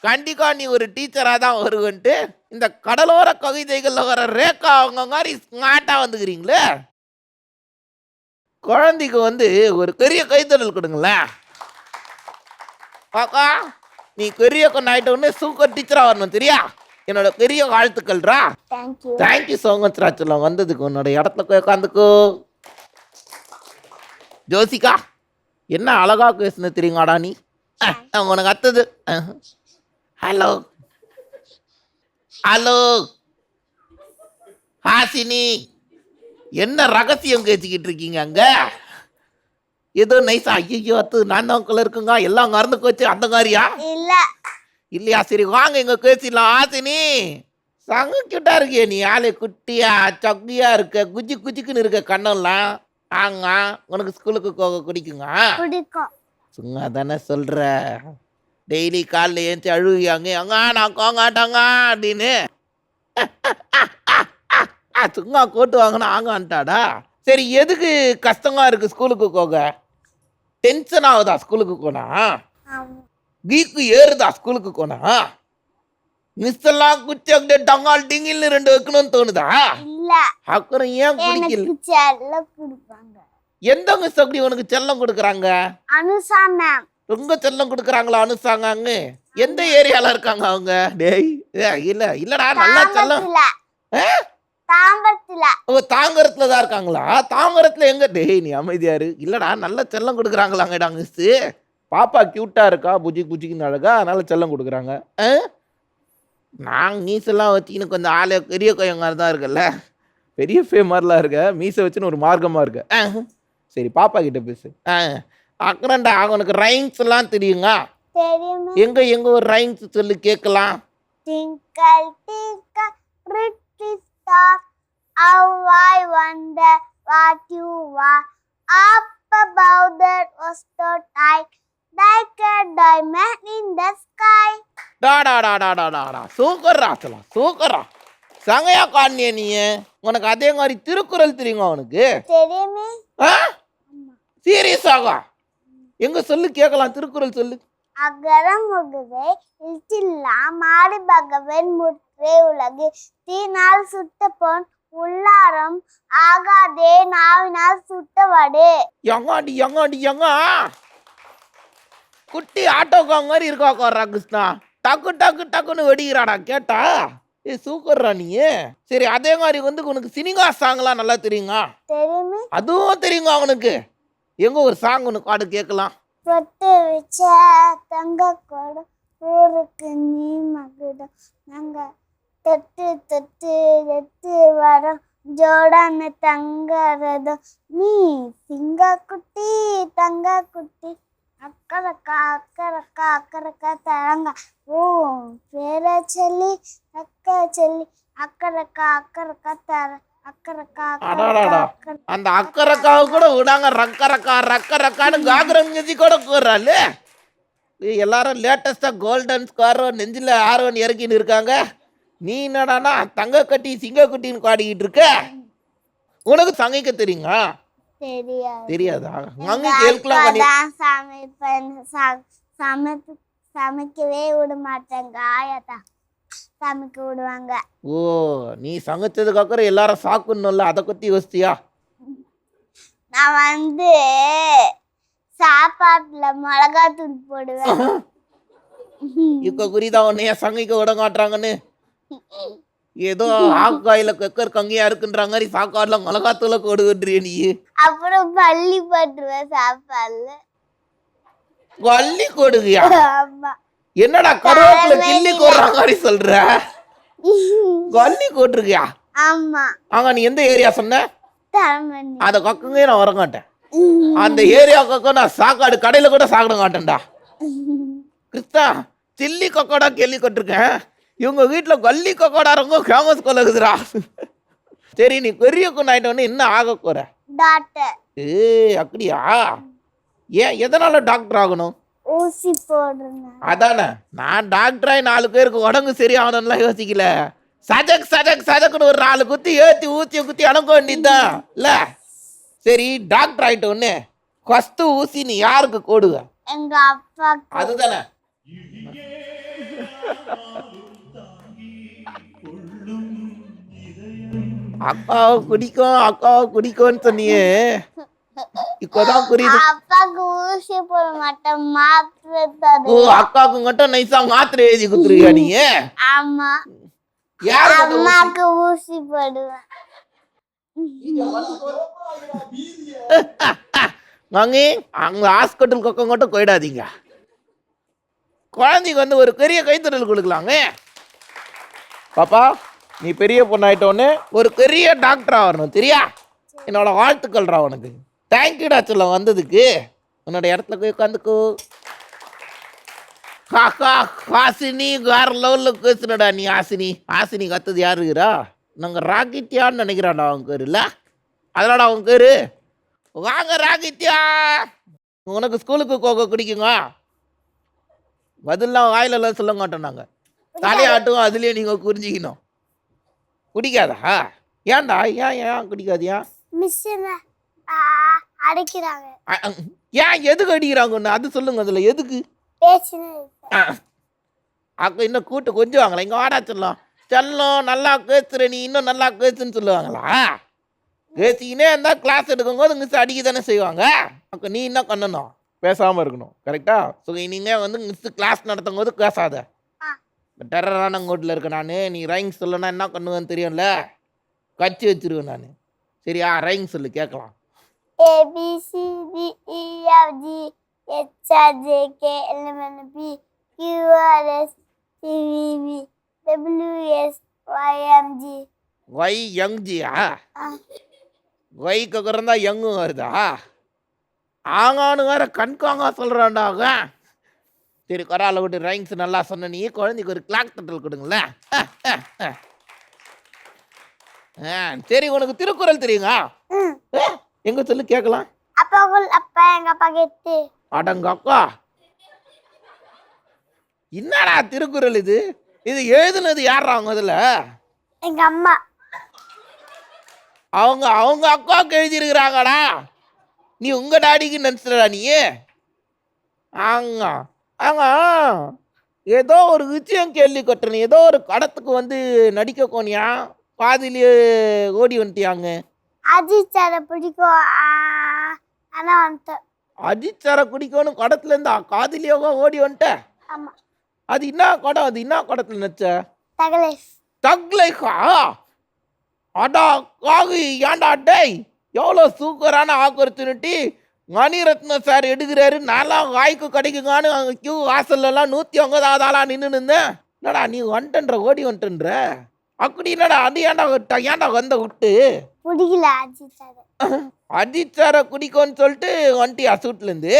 கண்டிப்பா நீ ஒரு டீச்சராக தான் வருவன்ட்டு. இந்த கடலோர கவிதைகள்ல வர ரேக்கா அவங்க மாதிரி ஸ்மார்ட்டா வந்துக்கிறீங்களே. குழந்தைக்கு வந்து ஒரு பெரிய கைத்தடல் கொடுங்களேன். பாக்கா, நீ பெரிய கொண்டு ஆயிட்ட சூப்பர் டீச்சரா வரணும், சரியா? என்னோட பெரிய வாழ்த்துக்கள்ரா. தேங்க்யூ. தேங்க்யூ ஸோ மச் ராச்சலம், வந்ததுக்கு. உன்னோட இடத்துல போய் உட்காந்துக்கோ. ஜோசிகா, என்ன அழகா பேசுன தெரியுமாடா நீ. உனக்கு அத்தது. ஹலோ ஹலோ ஹாசினி, என்ன ரகசியம் பேசிக்கிட்டு இருக்கீங்க அங்க? ஏதோ நைஸா? ஐயோ அத்து நான் தான் உள்ள இருக்குங்க, எல்லாம் மறந்து போச்சு அந்த மாதிரியா? இல்ல இல்லையா? சரி வாங்க இங்க பேசிடலாம். ஆசினி, சங்க கிட்டா இருக்கிய நீ. ஆளு குட்டியா சக்கியா இருக்க, குச்சி குச்சிக்குன்னு இருக்க கண்ணெல்லாம். ஆங்க, உனக்கு ஸ்கூலுக்கு போக குடிக்குங்க? பிடிக்கும். சும்மா தானே சொல்ற. டெய்லி காலைல ஏஞ்சி அழுவியாங்க, அங்க நான் கோங்காட்டாங்க அப்படின்னு. சும்மா கோட்டு வாங்கினா ஆங்கான்ட்டாடா. சரி, எதுக்கு கஷ்டமா இருக்கு ஸ்கூலுக்கு போக? டென்ஷன் ஆகுதா ஸ்கூலுக்கு போனா? ஆமா. வீக்கு ஏறுதா ஸ்கூலுக்கு போனா? மிஸ் எல்லாம் குச்சி அப்படியே டங்கால் டிங்கில்னு ரெண்டு வைக்கணும்னு தோணுதா? இல்ல, அப்புறம் ஏன் குடிக்கல? எனக்கு செல்லம் கொடுப்பாங்க. எந்த மிஸ் அப்படி உனக்கு செல்லம் கொடுக்குறாங்க? அனுஷா மேம். ரொம்ப செல்லம் கொடுக்குறாங்களா அனுசாங்க? எந்த ஏரியால இருக்காங்க அவங்க? டேய் இல்ல இல்லடா, நல்லா செல்லம். தாம்பரத்துல. ஓ, தாங்கரத்துல தான் இருக்காங்களா? தாங்கரத்துல எங்க? டேய் நீ அமைதியாரு. இல்லடா, நல்ல செல்லம் கொடுக்குறாங்களாங்கடா மிஸ். பாப்பா கியூட்டா இருக்கா, புஜி புஜிக்குன்னு அழகா, அதனால செல்லம் கொடுக்குறாங்க. நாங்கள் மீசெல்லாம் வச்சுக்கின்னு கொஞ்சம் ஆளே பெரிய கொயங்கார தான் இருக்குல்ல, பெரிய ஃபே மாதிரிலாம் இருக்க, மீசை வச்சுன்னு ஒரு மார்க்கமாக இருக்க. சரி, பாப்பா கிட்ட பேசு. அக்கறண்டா, உனக்கு ரைம்ஸ் எல்லாம் தெரியுங்க? தெரியுமா? எங்க எங்க ஒரு ரைம்ஸ் சொல்லி கேட்கலாம். Twinkle, twinkle, pretty star, how I wonder what you are. Up above that was the night, like a diamond in the sky. டாடாடாடாடாடா, சூக்கர்ரா சொல்லலாம், சூக்கர்ரா, சங்கையா காணிய நீ. உனக்கு அதே மாதிரி திருக்குறள் தெரியுமா உனக்கு? தெரியுமே. சீரியஸாக எங்க சொல்லு கேட்கலாம், திருக்குறள் சொல்லு. அகரம் முகுதை இல்ச்சில்லா மாடி பகவன் முற்றே உலகு தீனால் சுட்ட பொன் உள்ளாரம் ஆகாதே நாவினால் சுட்டவடு. எங்காடி எங்காடி எங்க குட்டி ஆட்டோக்கா மாதிரி இருக்காக்கா கிருஷ்ணா. டக்கு டக்கு டக்குன்னு வெடிக்கிறாடா கேட்டா. சூப்பர்ரா நீ. சரி அதே மாதிரி வந்து உனக்கு சினிமா சாங்லாம் நல்லா தெரியுங்க? தெரியுமே. அதுவும் தெரியுங்க அவனுக்கு. எங்க ஒரு சாங் உனக்கு பாடு கேட்கலாம். தொட்டு வச்ச தங்க கூட ஊருக்கு நீ மகுடம் நாங்க தொட்டு தொட்டு எத்து வரோம் ஜோடான தங்க ரதம் நீ சிங்க குட்டி தங்க குட்டி அக்கறக்கா அக்கறக்கா அக்கறக்கா தரங்க ஓ பேர சொல்லி அக்கா சொல்லி அக்கறக்கா அக்கறக்கா தர அக்கறக்கா அடாடாடா. அந்த அக்கறக்காவை கூட விடாங்க. ரக்கரக்கா ரக்கரக்கான்னு காகிரம் கதி கூட கூறாள். எல்லாரும் லேட்டஸ்டா கோல்டன் ஸ்காரோ நெஞ்சில் ஆர்வன் இறக்கின்னு இருக்காங்க. நீ என்னடானா தங்க கட்டி சிங்க குட்டின்னு பாடிக்கிட்டு இருக்க. உனக்கு சமைக்க தெரியுங்க? தெரியாது. தெரியாதா? அங்கே கேட்கலாம் பண்ணி சமைப்பேன் சமைக்கவே விட மாட்டேங்க. ஆயாதான் சமைக்க விடுவாங்க. ஓ நீ சமைச்சதுக்கு அப்புறம் எல்லாரும் சாப்பிடணும்ல, அதை பத்தி யோசிச்சியா? நான் வந்து சாப்பாட்டுல மிளகாத்தூள் போடுவேன். இப்ப புரியுதா உன்னைய சமைக்க விட மாட்டாங்கன்னு? ஏதோ ஆக்காயில கக்கர் கங்கையா இருக்குன்ற மாதிரி சாப்பாடுல மிளகாத்தூள கொடுக்குறிய நீ. அப்புறம் பள்ளி போட்டுருவேன் சாப்பாடுல. வள்ளி கொடுக்கியா? ஆமா. என்னடா கருவேப்பில கிள்ளி போடுற மாதிரி சொல்ற? வள்ளி போட்டிருக்கியா? ஆமா. ஆங்க நீ எந்த ஏரியா சொன்ன? தரமணி. அந்த கக்குங்க நான் வர மாட்டேன். அந்த ஏரியா கக்கம் நான் சாக்காடு கடையில கூட சாப்பிட மாட்டேன்டா. கிறிஸ்தா சில்லி கொக்கோடா கேள்விப்பட்டிருக்கேன். இவங்க வீட்டுல கல்லி கொக்கோடா ரொம்ப ஃபேமஸ் கொலகுதுரா. சரி நீ பெரிய கொண்டாயிட்டோன்னு என்ன ஆக போற? டாக்டர். அப்படியா? ஏன் எதனால டாக்டர் ஆகணும்? ஊசி போடுறேன். அதானே நான் டாக்டராய் 4 பேருக்கு உடம்பு சரியாகணும்லாம் யோசிக்கல. சஜக் சஜக் சஜக்குன்னு ஒரு 4 குத்தி ஏற்றி ஊசியை குத்தி அனுப்ப வேண்டியதுதான் இல்ல? சரி டாக்டர் ஆயிட்ட உடனே ஃபர்ஸ்ட் ஊசி நீ யாருக்கு போடுவ? எங்க அப்பா. அதுதானே அக்காவை குடிக்கும்னு சொன்னியே, இப்பதான் புரியுது. அப்பாக்கு ஊசி போட மாட்டேன் மாத்திரை தரு. ஓ அக்காவுக்கு மட்டும் நைஸா மாத்திரை எழுதி குத்துருவியா நீ? ஆமா. யாரு அம்மாக்கு ஊசி போடுவேன். வாங்க அங்க ஹாஸ்பிட்டல் பக்கம் மட்டும் போயிடாதீங்க. குழந்தைக்கு வந்து ஒரு பெரிய கைத்தறல் கொடுக்கலாங்க. பாப்பா நீ பெரிய பொண்ணாயிட்டோன்னு ஒரு பெரிய டாக்டரா வரணும் தெரியா? என்னோட வாழ்த்துக்கள்ரா உனக்கு. தேங்க்யூடா சொல்ல வந்ததுக்கு. உன்னோட இடத்துல போய் உட்காந்துக்கோ. ஹாசினி வேற லெவலில் பேசுனடா நீ. ஹாசினி கத்துது யாருக்குறா? நாங்கள் ராகித்யான்னு நினைக்கிறான்டா அவங்க பேர் இல்லை? அதனால அவங்க பேர் வாங்க ராகித்யா. உனக்கு ஸ்கூலுக்கு கோகோ குடிக்குங்க? பதிலாம் வாயிலெல்லாம் சொல்ல மாட்டோம் நாங்கள். தலையாட்டும் அதுலேயே நீங்கள் புரிஞ்சிக்கணும். குடிக்காதா? ஏன்டா ஏன் குடிக்காதியா? மிஸ் அடிக்கிறாங்க. ஏன் எதுக்கு அடிக்கிறாங்க ஒன்று அது சொல்லுங்க. அதில் எதுக்கு பேச்சுன்னு அக்கா இன்னும் கூட்டு கொஞ்சம் வாங்களா? இங்கே வாடா சொல்லலாம் செல்லம் நல்லா கேசுற நீ இன்னும் நல்லா கேசுன்னு சொல்லுவாங்களா? பேசிக்கினே இருந்தால் கிளாஸ் எடுக்கும்போது மிஸ் அடிக்க தானே செய்வாங்க. அக்கா நீ என்ன பண்ணணும்? பேசாமல் இருக்கணும். கரெக்டா? ஸோ இனிமேல் வந்து மிஸ் கிளாஸ் நடத்தும் போது பேசாத. டெரரான கோட்டில் இருக்க நான். நீ ரைங்ஸ் சொல்லனா என்ன பண்ணுவேன்னு தெரியும்ல? கட்சி வச்சிருவேன் நான். சரியா? ரைங்ஸ் சொல்லு கேட்கலாம். ABCDEFG HIJK LMNP QRS TVB WSYMG. Y யங்ஜியா? ஒய்க்கு அப்புறம் தான் யங்கும் வருதா? ஆங்கானு வேற கண்காங்கா சொல்கிறான்டாங்க. சரி கொரால விட்டு ரைங்ஸ் நல்லா சொன்ன நீ. குழந்தைக்கு ஒரு கிளாக் தட்டல் கொடுங்களேன். சரி உனக்கு திருக்குறள் தெரியுங்க? எங்க சொல்லு கேட்கலாம். அப்பா எங்க அப்பா கெத்து. அடங்க அக்கா என்னடா திருக்குறள் இது? இது எழுதுனது யாரா? அவங்க அதுல எங்க அம்மா. அவங்க அக்காவுக்கு எழுதியிருக்கிறாங்கடா. நீ உங்க டாடிக்கு நினைச்சிடா நீ? ஆங்க ஆங்க ஏதோ ஒரு விஷயம் கேள்வி கொட்டுறேன். ஏதோ ஒரு கடத்துக்கு வந்து நடிக்க போனியா? பாதியிலேயே ஓடி வந்துட்டியாங்க. அஜித் சாரை பிடிக்கும் ஆனா வந்துட்டேன். அஜித் சாரை குடிக்கணும் குடத்துல இருந்தா காதிலேயோவா ஓடி வந்துட்ட? ஆமா. அது என்ன குடம்? அது என்ன குடத்துல நச்ச? தகலேஷ். தக்லைக்கா? அடா காகு ஏன்டா டேய், எவ்வளோ சூப்பரான ஆப்பர்ச்சுனிட்டி மணிரத்னம் சார் எடுக்கிறாரு. நான்லாம் வாய்க்கு கிடைக்குங்கான்னு அங்கே கியூ வாசல்லாம் 150 ஆளா நின்று இருந்தேன். என்னடா நீ வந்துட்டன்ற ஓடி வந்துட்டன்ற அப்படி என்னடா அது ஏன்டா வந்த விட்டு? பிடிக்கல அஜித் சார். அஜித் சாரை குடிக்கோன்னு சொல்லிட்டு வந்துட்டியா சூட்லேருந்து?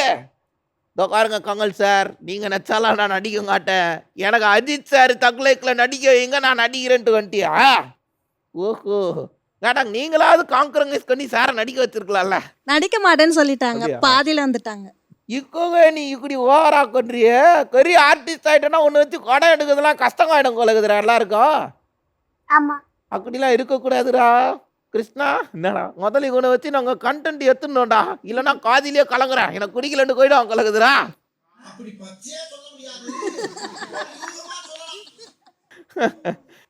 இதோ பாருங்க கமல் சார், நீங்கள் நச்சாலாம் நான் நடிக்க மாட்டேன், எனக்கு அஜித் சார் தக்லைக்கில் நடிக்க வைங்க, நான் நடிக்கிறேன்ட்டு வந்துட்டியா? ஓஹோ மேடம், நீங்களாவது காங்கிரஸ் பண்ணி சாரை நடிக்க வச்சிருக்கலாம்ல. நடிக்க மாட்டேன்னு சொல்லிட்டாங்க, அப்படியா? பாதியில வந்துட்டாங்க. இப்போவே நீ இப்படி ஓவரா கொன்றிய, பெரிய ஆர்டிஸ்ட் ஆகிட்டேன்னா ஒன்று வச்சு குடம் எடுக்கிறதுலாம் கஷ்டமாயிடும் கொலகுதுரா எல்லாருக்கும். ஆமா. அப்படிலாம் இருக்கக்கூடாதுடா கிருஷ்ணா. என்னடா முதல்ல இவனை வச்சு நாங்கள் கண்டென்ட் எடுத்துனோம்டா, இல்லைன்னா காதிலேயே கலங்குறேன், எனக்கு குடிக்கலன்னு போயிடும் கலகுதுரா.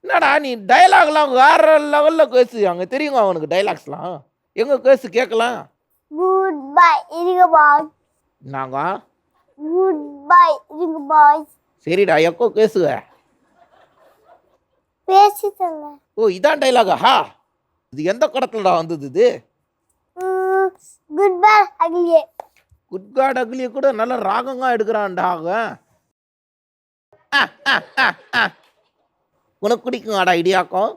என்னடா நீ டைலாக்லாம் வேற லெவலில் பேசு, அங்கே தெரியுங்க அவனுக்கு டைலாக்ஸ்லாம். எங்கே பேசு கேட்கலாம். குட் பை இருங்க பாய். நாங்க குட் பை இருங்க பாய். சரிடா எப்போ பேசுவ? பேசிட்டல. ஓ இதான் டைலாகா? இது எந்த படத்துலடா வந்தது இது? குட் பை அகிலே. குட் காட் அக்லியே கூட நல்ல ராகங்கா எடுக்கிறான்டா அவன். உனக்கு குடிக்குமாடா இடியாக்கம்?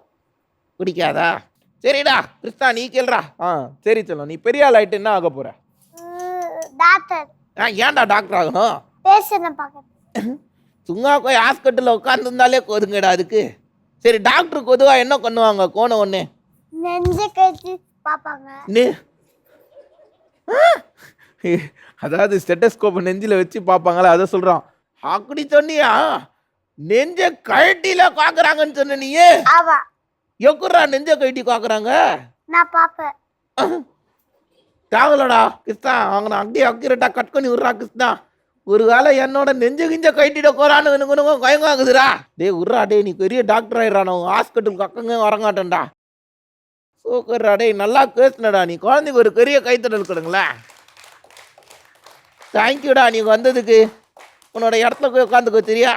குடிக்காதா? சரிடா கிருஷ்ணா நீ கேள்றா. சரி சொல்லும், நீ பெரிய ஆள் ஆயிட்டு என்ன ஆக போற? டாக்டர். ஏன்டா டாக்டர் ஆகணும்? பேஷண்ட பார்க்க. சும்மா போய் ஹாஸ்பிட்டலில் உட்காந்துருந்தாலே போதுங்கடா அதுக்கு. சரி டாக்டருக்கு பொதுவாக என்ன பண்ணுவாங்க? கோண ஒன்று நெஞ்ச கட்டி பார்ப்பாங்க. நீ அதாவது ஸ்டெட்டஸ்கோப் நெஞ்சில் வச்சு பார்ப்பாங்களா, அதை சொல்கிறான். அப்படி சொன்னியா? நெஞ்ச கழட்டில பார்க்குறாங்கன்னு சொன்ன நீயே? ஆமா. எக்குறா நெஞ்ச கழட்டி பார்க்குறாங்க? நான் பார்ப்பேன். தேவலடா கிருஷ்ணா, அவங்க அப்படியே அக்கிரட்டா கட் பண்ணி விட்றா கிருஷ்ணா. ஒரு வேளை என்னோட நெஞ்ச கிஞ்ச கட்டிட போறான்னு எனக்கு பயமாகுதுடா. டே விட்றா டே, நீ பெரிய டாக்டர் ஆயிடுறான், அவங்க ஹாஸ்பிட்டலுக்கு அக்கங்க வரங்காட்டேன்டா. சூக்கர்ரா டே, நல்லா பேசுனடா. நீ குழந்தைக்கு ஒரு பெரிய கைத்தடல் கொடுங்களேன். தேங்க்யூடா நீ வந்ததுக்கு. உன்னோட இடத்துல போய் உட்காந்துக்கோ சரியா?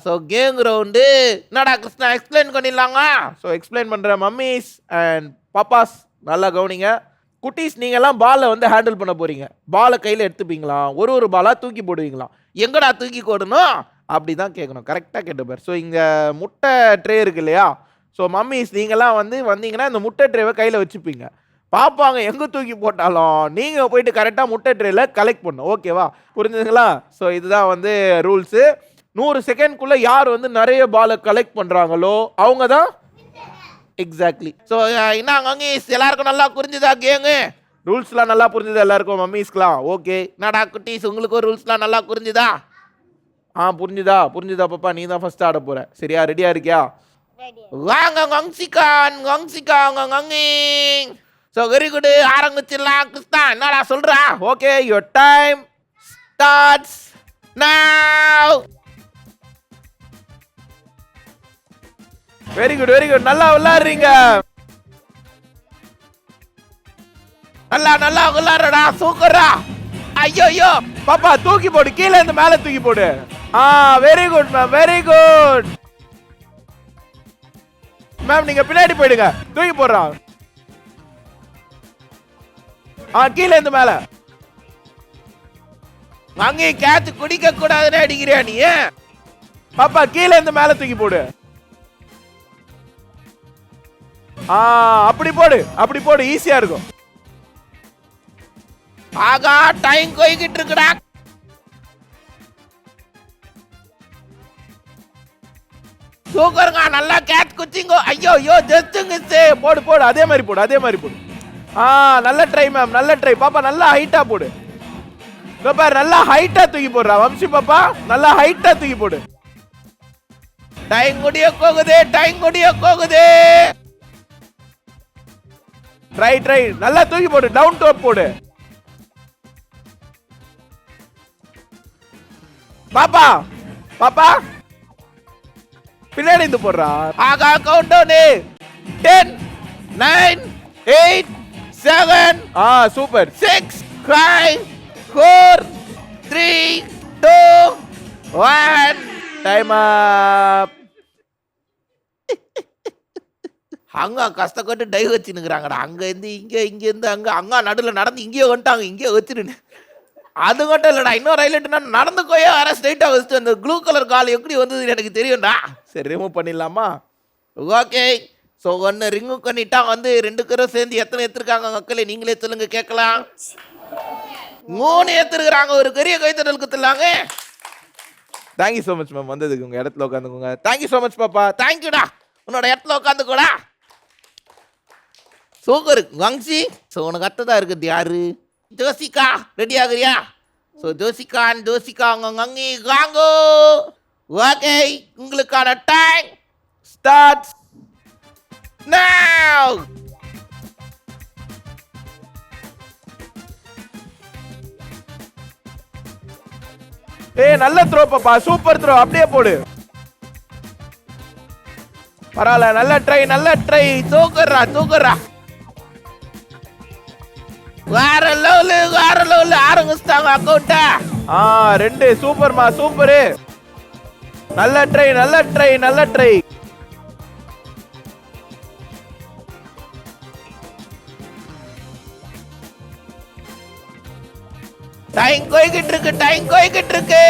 ஸோ கேம் கிரவுண்டு என்னடா கிருஷ்ணா எக்ஸ்பிளைன் பண்ணிடலாங்க. ஸோ எக்ஸ்பிளைன் பண்ணுற மம்மிஸ் அண்ட் பாப்பாஸ் நல்லா கவனிங்க. குட்டீஸ் நீங்கள்லாம் பாலை வந்து ஹேண்டில் பண்ண போகிறீங்க. பாலை கையில் எடுத்துப்பீங்களா? ஒரு பாலாக தூக்கி போடுவீங்களா? எங்கடா தூக்கி போடணும் அப்படி தான் கேட்கணும். கரெக்டாக கேட்டுப்பார். ஸோ இங்கே முட்டை ட்ரே இருக்கு இல்லையா? ஸோ மம்மிஸ் நீங்கள்லாம் வந்தீங்கன்னா இந்த முட்டை ட்ரேவை கையில் வச்சுப்பீங்க. பார்ப்பாங்க எங்கே தூக்கி போட்டாலும் நீங்கள் போயிட்டு கரெக்டாக முட்டை ட்ரேயில் கலெக்ட் பண்ணும். ஓகேவா? புரிஞ்சுதுங்களா? ஸோ இதுதான் ரூல்ஸு. 100 செகண்ட்குள்ளே யார் நிறைய பாலை கலெக்ட் பண்ணுறாங்களோ அவங்க தான் எக்ஸாக்ட்லி. ஸோ என்ன மம்மிஸ் எல்லாருக்கும் நல்லா புரிஞ்சுதா கேங்கு? ரூல்ஸ்லாம் நல்லா புரிஞ்சுதா எல்லாருக்கும் மம்மிஸ்க்கலாம்? ஓகே. என்னடா குட்டீஸ் உங்களுக்கு ரூல்ஸ்லாம் நல்லா புரிஞ்சுதா? புரிஞ்சுதா பாப்பா? நீ தான் ஃபர்ஸ்ட் ஆட போற. சரியா? ரெடியா இருக்கியா? வாங்க கங்சிகான் கங்கிங். ஸோ வெரி குட், ஆரம்பிச்சிடலாம். கிருஷ்ணா என்னடா சொல்றா? Okay, your time starts now. Very good, நல்லா விளையாடுறீங்க. நல்லா விளையாடுறடா, சூப்பரா. ஐயோ பாப்பா தூக்கி போடு, கீழே இருந்து மேல தூக்கி போடு. Very good ma'am, very good ma'am. நீங்க பின்னாடி போயிடுங்க, தூக்கி போடுறான். கீழே இருந்து மேல. அங்கே கேட்ச் குடிக்க கூடாதுன்னு அடிக்கிறியா நீ? பாப்பா கீழே இருந்து மேல தூக்கி போடு. அப்படி போடு, ஈஸியா இருக்கும். ஆகா டைம் போய்கிட்டு இருக்குடா. சூப்பருங்க, நல்லா கேட்ச் குச்சிங்கோ. ஐயோ ஜஸ்ட் போடு, அதே மாதிரி போடு. நல்ல ட்ரை மேம், நல்ல ட்ரை. பாப்பா நல்லா ஹைட்டா போடு. பாப்பா நல்லா ஹைட்டா தூக்கி போடுறா வம்சி. பாப்பா நல்லா ஹைட்டா தூக்கி போடு. டைம் முடிய போகுது. ட்ரை நல்லா தூக்கி போடு, டவுன் டாப் போடு. பாப்பா பின்னாடி இருந்து போடுறா. ஆகா countdown. 10, 9, 8, 7, super 6, 5, 4, 3, 2, 1. Time up. அங்க கஷ்டப்பட்டு டை வச்சுன்னுக்குறாங்கடா. அங்க இருந்து இங்க இருந்து அங்க நடுவில் நடந்து இங்கேயே வந்துட்டாங்க. இங்கேயே வச்சுட்டு அது மட்டும் இல்லடா, இன்னொரு ஹைலைட்னா நடந்து கோயே வர ஸ்ட்ரைட்டாக வச்சுட்டு அந்த ப்ளூ கலர் கால் எப்படி வந்தது எனக்கு தெரியும்டா. சரி ரிமூவ் பண்ணிடலாமா? ஓகே. ஸோ ஒன்று ரிமூவ் பண்ணிட்டா வந்து 2 பேரும் சேர்ந்து எத்தனை எடுத்துருக்காங்க மக்களே நீங்களே சொல்லுங்க கேட்கலாம். 3 எடுத்துருக்குறாங்க. ஒரு பெரிய கைத்தடல் குத்துலாங்க. தேங்க்யூ ஸோ மச் மேம் வந்ததுக்கு. உங்கள் இடத்துல உட்காந்துக்கோங்க. தேங்க்யூ ஸோ மச் பாப்பா. தேங்க்யூடா. உன்னோட இடத்துல உட்காந்துக்கோடா. சூப்பர் வங்சி. ஸோ உனக்கு அத்ததான் இருக்குது யாரு? ஜோசிகா ரெடி ஆகுறியா? ஸோ ஜோசிகா அங்கே வாங்கோ. ஓகே உங்களுக்கான டைம் ஸ்டார்ட்ஸ் நவ. நல்ல த்ரோ பாப்பா, சூப்பர் த்ரோ. அப்படியே போடு. பரவாயில்ல, நல்ல ட்ரை. தூக்குறா. வேற லெவலு ஆரம்பிச்சிட்டாங்க அக்கௌண்ட்ட. 2 சூப்பர்மா, சூப்பரு. நல்ல ட்ரை. டைம் போய்கிட்டு இருக்கு.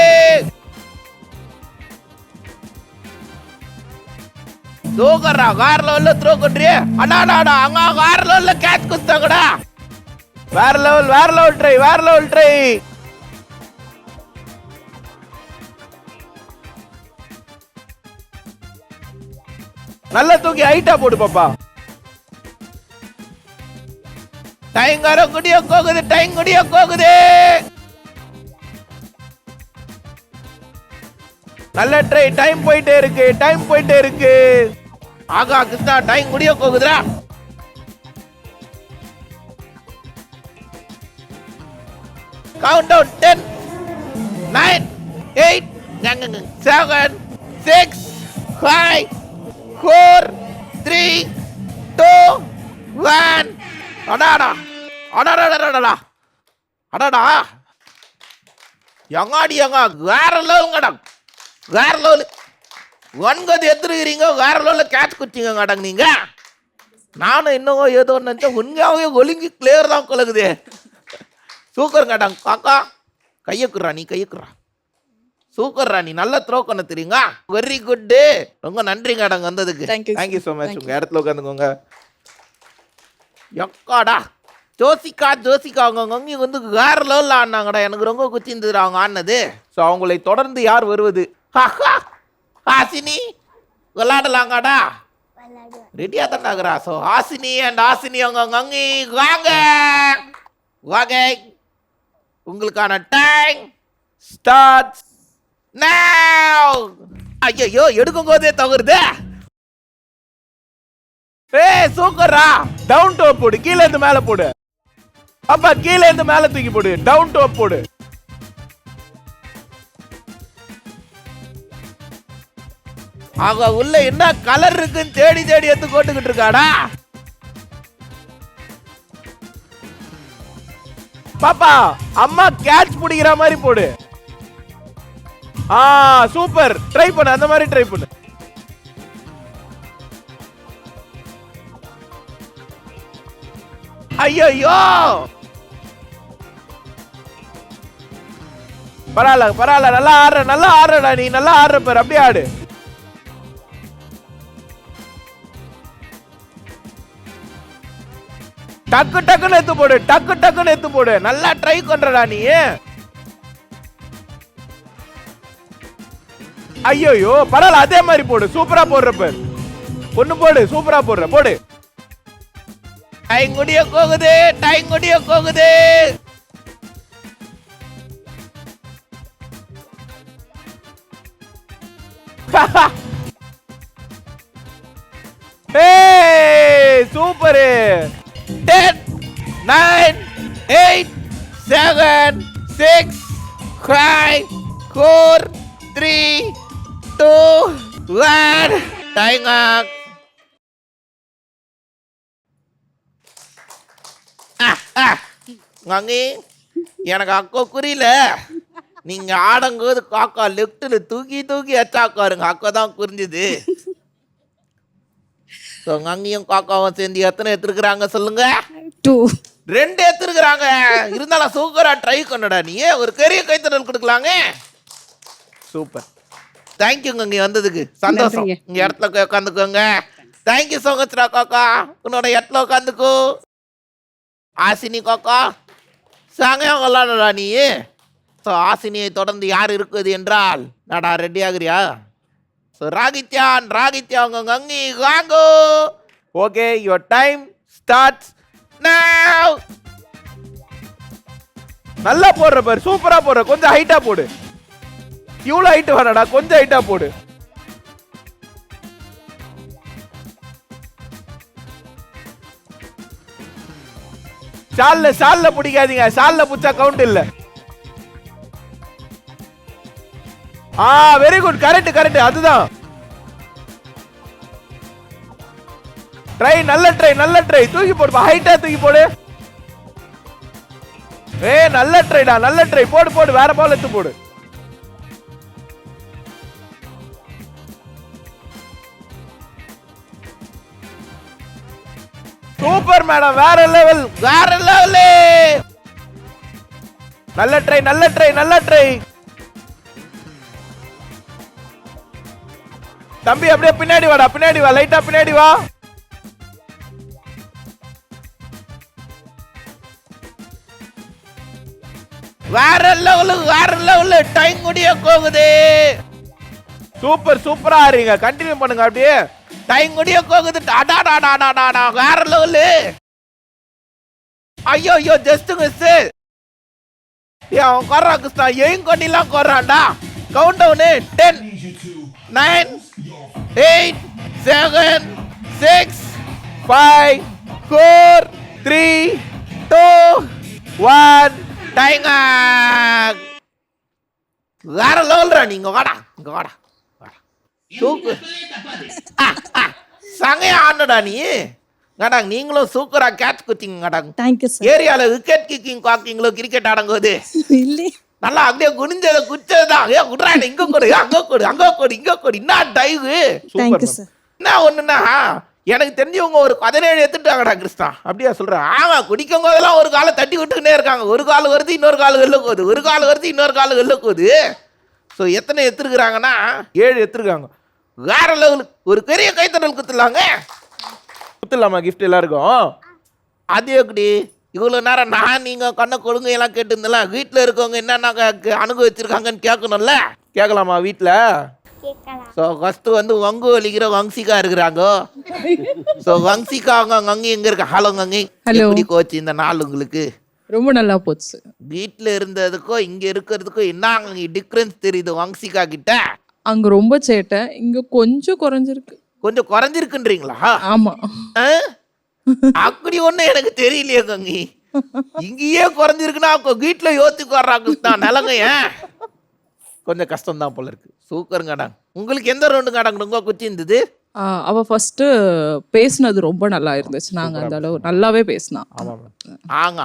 தூக்குறா. வேற லெவல்ல த்ரோ கொண்றியே. அண்ணா அங்க வேற லெவல்ல கேட்ச் குத்தாங்கடா. வேற லெவல் ட்ரை. நல்ல தூக்கி ஹைட்டா போடு பாப்பா. டைம் குடிய போகுது. நல்ல ட்ரை. டைம் போயிட்டே இருக்கு. ஆகா கிருஷ்ணா டைம் குடிய போகுதுடா. Countdown 10, 9, 8, 7, 6, 5, 4, 3, 2, 1. அடாடா. எங்காடி வேற லெவல். 9 எடுத்துருக்கிறீங்க. வேற லெவல்ல கேட்ச் குச்சிங்க கடங்க நீங்க. நானும் இன்னும் ஏதோ நினைச்சேன். உண்மையாவே ஒழுங்கி கிளியர் தான் கொலகுது. சூக்கர் கேட்டாங்க காக்கா. கையக்குறா நீ. சூக்கர்ரா நீ. நல்ல த்ரோ பண்ண தெரியுங்க. Very good. ரொம்ப நன்றி கேட்டாங்க வந்ததுக்கு. Thank you so much. உங்க இடத்துல உட்காந்துக்கோங்க. எக்காடா ஜோசிகா அவங்க வந்து வேற லெவலில் ஆடினாங்கடா. எனக்கு ரொம்ப குச்சிருந்தது அவங்க ஆடினது. ஸோ அவங்களை தொடர்ந்து யார் வருவது? ஹாசினி விளையாடலாங்கடா. ரெடியா தான் ஆகுறா. ஸோ ஹாசினி அவங்க அங்கே வாங்க. உங்களுக்கான டைம் ஸ்டார்ட்ஸ் நவ. ஐயோ எடுக்கும் போதே தவறுது. சூக்கரா. டவுன் டோ போடு. கீழே இருந்து மேல போடு. அப்பா கீழே இருந்து மேல தூக்கி போடு. டவுன் டோ போடு. ஆக உள்ள என்ன கலர் இருக்குன்னு தேடி எடுத்து போட்டுக்கிட்டு இருக்காடா. பாப்பா அம்மா கேட்ச் பிடிக்கிற மாதிரி போடு. சூப்பர். ட்ரை பண்ணு. அந்த மாதிரி ட்ரை பண்ணு. ஐயோ பரவாயில்ல. நல்லா ஆடுறடா நீ. நல்லா ஆடுற பாரு. அப்படியே ஆடு. டக்குன்னு எடுத்து போடு. நல்லா ட்ரை பண்றடா நீ. ஐயோ பரவாயில்ல. அதே மாதிரி போடு. சூப்பரா போடுற பாரு. ஒண்ணு போடு. சூப்பரா போடு. டைம் குடிய போகுது. சூப்பர். 10, 9, 8, 7, 6, 5, 4, 3, 2, 1. டைம் கங்கி எனக்கு அக்கா புரியல. நீங்க ஆடும்போது காக்கா லெஃப்ட்ல தூக்கி தூக்கி அச்சாக்காருங்க, அக்கா தான் புரிஞ்சுது. ஸோ கங்கியும் காக்காவும் சேர்ந்து எத்தனை எடுத்துருக்குறாங்க சொல்லுங்க? 2. 2 எடுத்துருக்குறாங்க. இருந்தாலும் சூப்பரா ட்ரை பண்ணடா நீ. ஒரு பெரிய கைத்தறல் கொடுக்கலாங்க. சூப்பர். தேங்க்யூங்க இங்கே வந்ததுக்கு. சந்தோஷம். நன்றிங்க. இங்கே இடத்துல உட்காந்துக்கோங்க. தேங்க்யூ ஸோ மச்ரா காக்கா. உன்னோட இடத்துல உட்காந்துக்கோ. ஆசினி காக்கா சாங்கம் விளாடா நீ. ஸோ ஆசினியை தொடர்ந்து யார் இருக்குது என்றால் நாடா ரெடி ஆகுறியா? ஸோ ராகித்யா உங்க கங்கி வாங்கோ. Okay, your time starts now. நல்லா போடுற பாரு, சூப்பரா போடுற. கொஞ்சம் ஹைட்டா போடு. இவ்வளவு ஹைட் வேணாடா, கொஞ்சம் ஹைட்டா போடு. ஷால்ல பிடிக்காதீங்க. ஷால்ல புடிச்சா கவுண்ட் இல்ல. Very good. கரெக்ட். அதுதான். நல்ல ட்ரை. தூக்கி போடு. ஹைட்டா தூக்கி போடு. நல்ல ட்ரை. போடு. வேற பால் எடுத்து போடு. Super madam. வேற லெவல். நல்ல ட்ரை. தம்பி அப்படியே பின்னாடி வா. லைட்டா பின்னாடி வா. வேற லெவல். டைம் முடிய போகுது. சூப்பரா ஆறீங்க. கண்டினியூ பண்ணுங்க அப்படியே. டைம் முடிய போகுது. வேற லெவல். ஐயோ ஜஸ்ட் மிஸ். அவன் கொர்றா கிருஷ்ணா. எயும் கொண்டிலாம் கொர்றான்டா. Countdown 10 9 8 7 6 5 4 3 2 1 time. வேற லெவல்ரா. நீங்க வாடா. சூப்பர். சங்கையா ஆடடா நீ. கடாங் நீங்களும் சூப்பரா கேட்ச் குத்திங்க கடாங். Thank you sir. ஏரியால விக்கெட் கீக்கிங் காக்கிங்களோ கிரிக்கெட் ஆடும்போது இல்ல நல்லா அப்படியே குனிஞ்சதை குச்சதுதான். குடுறா இங்க கொடு, அங்க கொடு. என்ன dive. Thank you super. Sir. என்ன ஒண்ணுன்னா எனக்கு தெரிஞ்சவங்க ஒரு 17 எடுத்துட்டாங்கடா கிருஷ்ணா. அப்படியா சொல்றேன்? ஆமா, குடிக்கும் போதெல்லாம் ஒரு காலை தட்டி விட்டுக்கிட்டே இருக்காங்க. ஒரு கால் வருது, இன்னொரு கால் வெளில போகுது. ஒரு கால் வருது, இன்னொரு கால் வெளில போகுது. ஸோ எத்தனை எடுத்துருக்குறாங்கன்னா 7 எடுத்துருக்காங்க. வேற லெவலுக்கு. ஒரு பெரிய கைத்தறல் குத்துலாமா கிஃப்ட் எல்லாருக்கும்? அது எப்படி இவ்வளோ நேரம் நீங்கள் கண்ணை கொடுங்க எல்லாம் கேட்டுருந்தல. வீட்டில் இருக்கவங்க என்னென்ன அனுபவிச்சிருக்காங்கன்னு கேட்கணும்ல. கேட்கலாமா வீட்டில்? ஸோ ஃபஸ்ட்டு வந்து வங்கு வலிக்கிற வங்சிகா இருக்கிறாங்க. ஸோ வங்சிகா அவங்க அங்கே எங்கே இருக்கா? ஹலோ கங்கி. எப்படி கோச்சு இந்த நாள் உங்களுக்கு? ரொம்ப நல்லா போச்சு. வீட்டில் இருந்ததுக்கும் இங்கே இருக்கிறதுக்கும் என்ன டிஃப்ரென்ஸ் தெரியுது வங்சிகா கிட்ட? அங்க ரொம்ப சேட்டை, இங்க கொஞ்சம் குறைஞ்சிருக்கு. கொஞ்சம் குறைஞ்சிருக்குன்றீங்களா? ஆமா. அப்படி ஒன்றும் எனக்கு தெரியலையே கங்கி. இங்கேயே குறைஞ்சிருக்குன்னா வீட்டில் யோசிச்சு வர்றாங்க நிலங்க. கொஞ்சம் கஷ்டம் தான் போல இருக்கு. சூப்பருங்கடா. உங்களுக்கு எந்த ரவுண்டு காடாங்க ரொம்ப குச்சி இருந்தது? அவ ஃபர்ஸ்ட் பேசினது ரொம்ப நல்லா இருந்துச்சு. நாங்க அந்த அளவு நல்லாவே பேசினா. ஆங்க.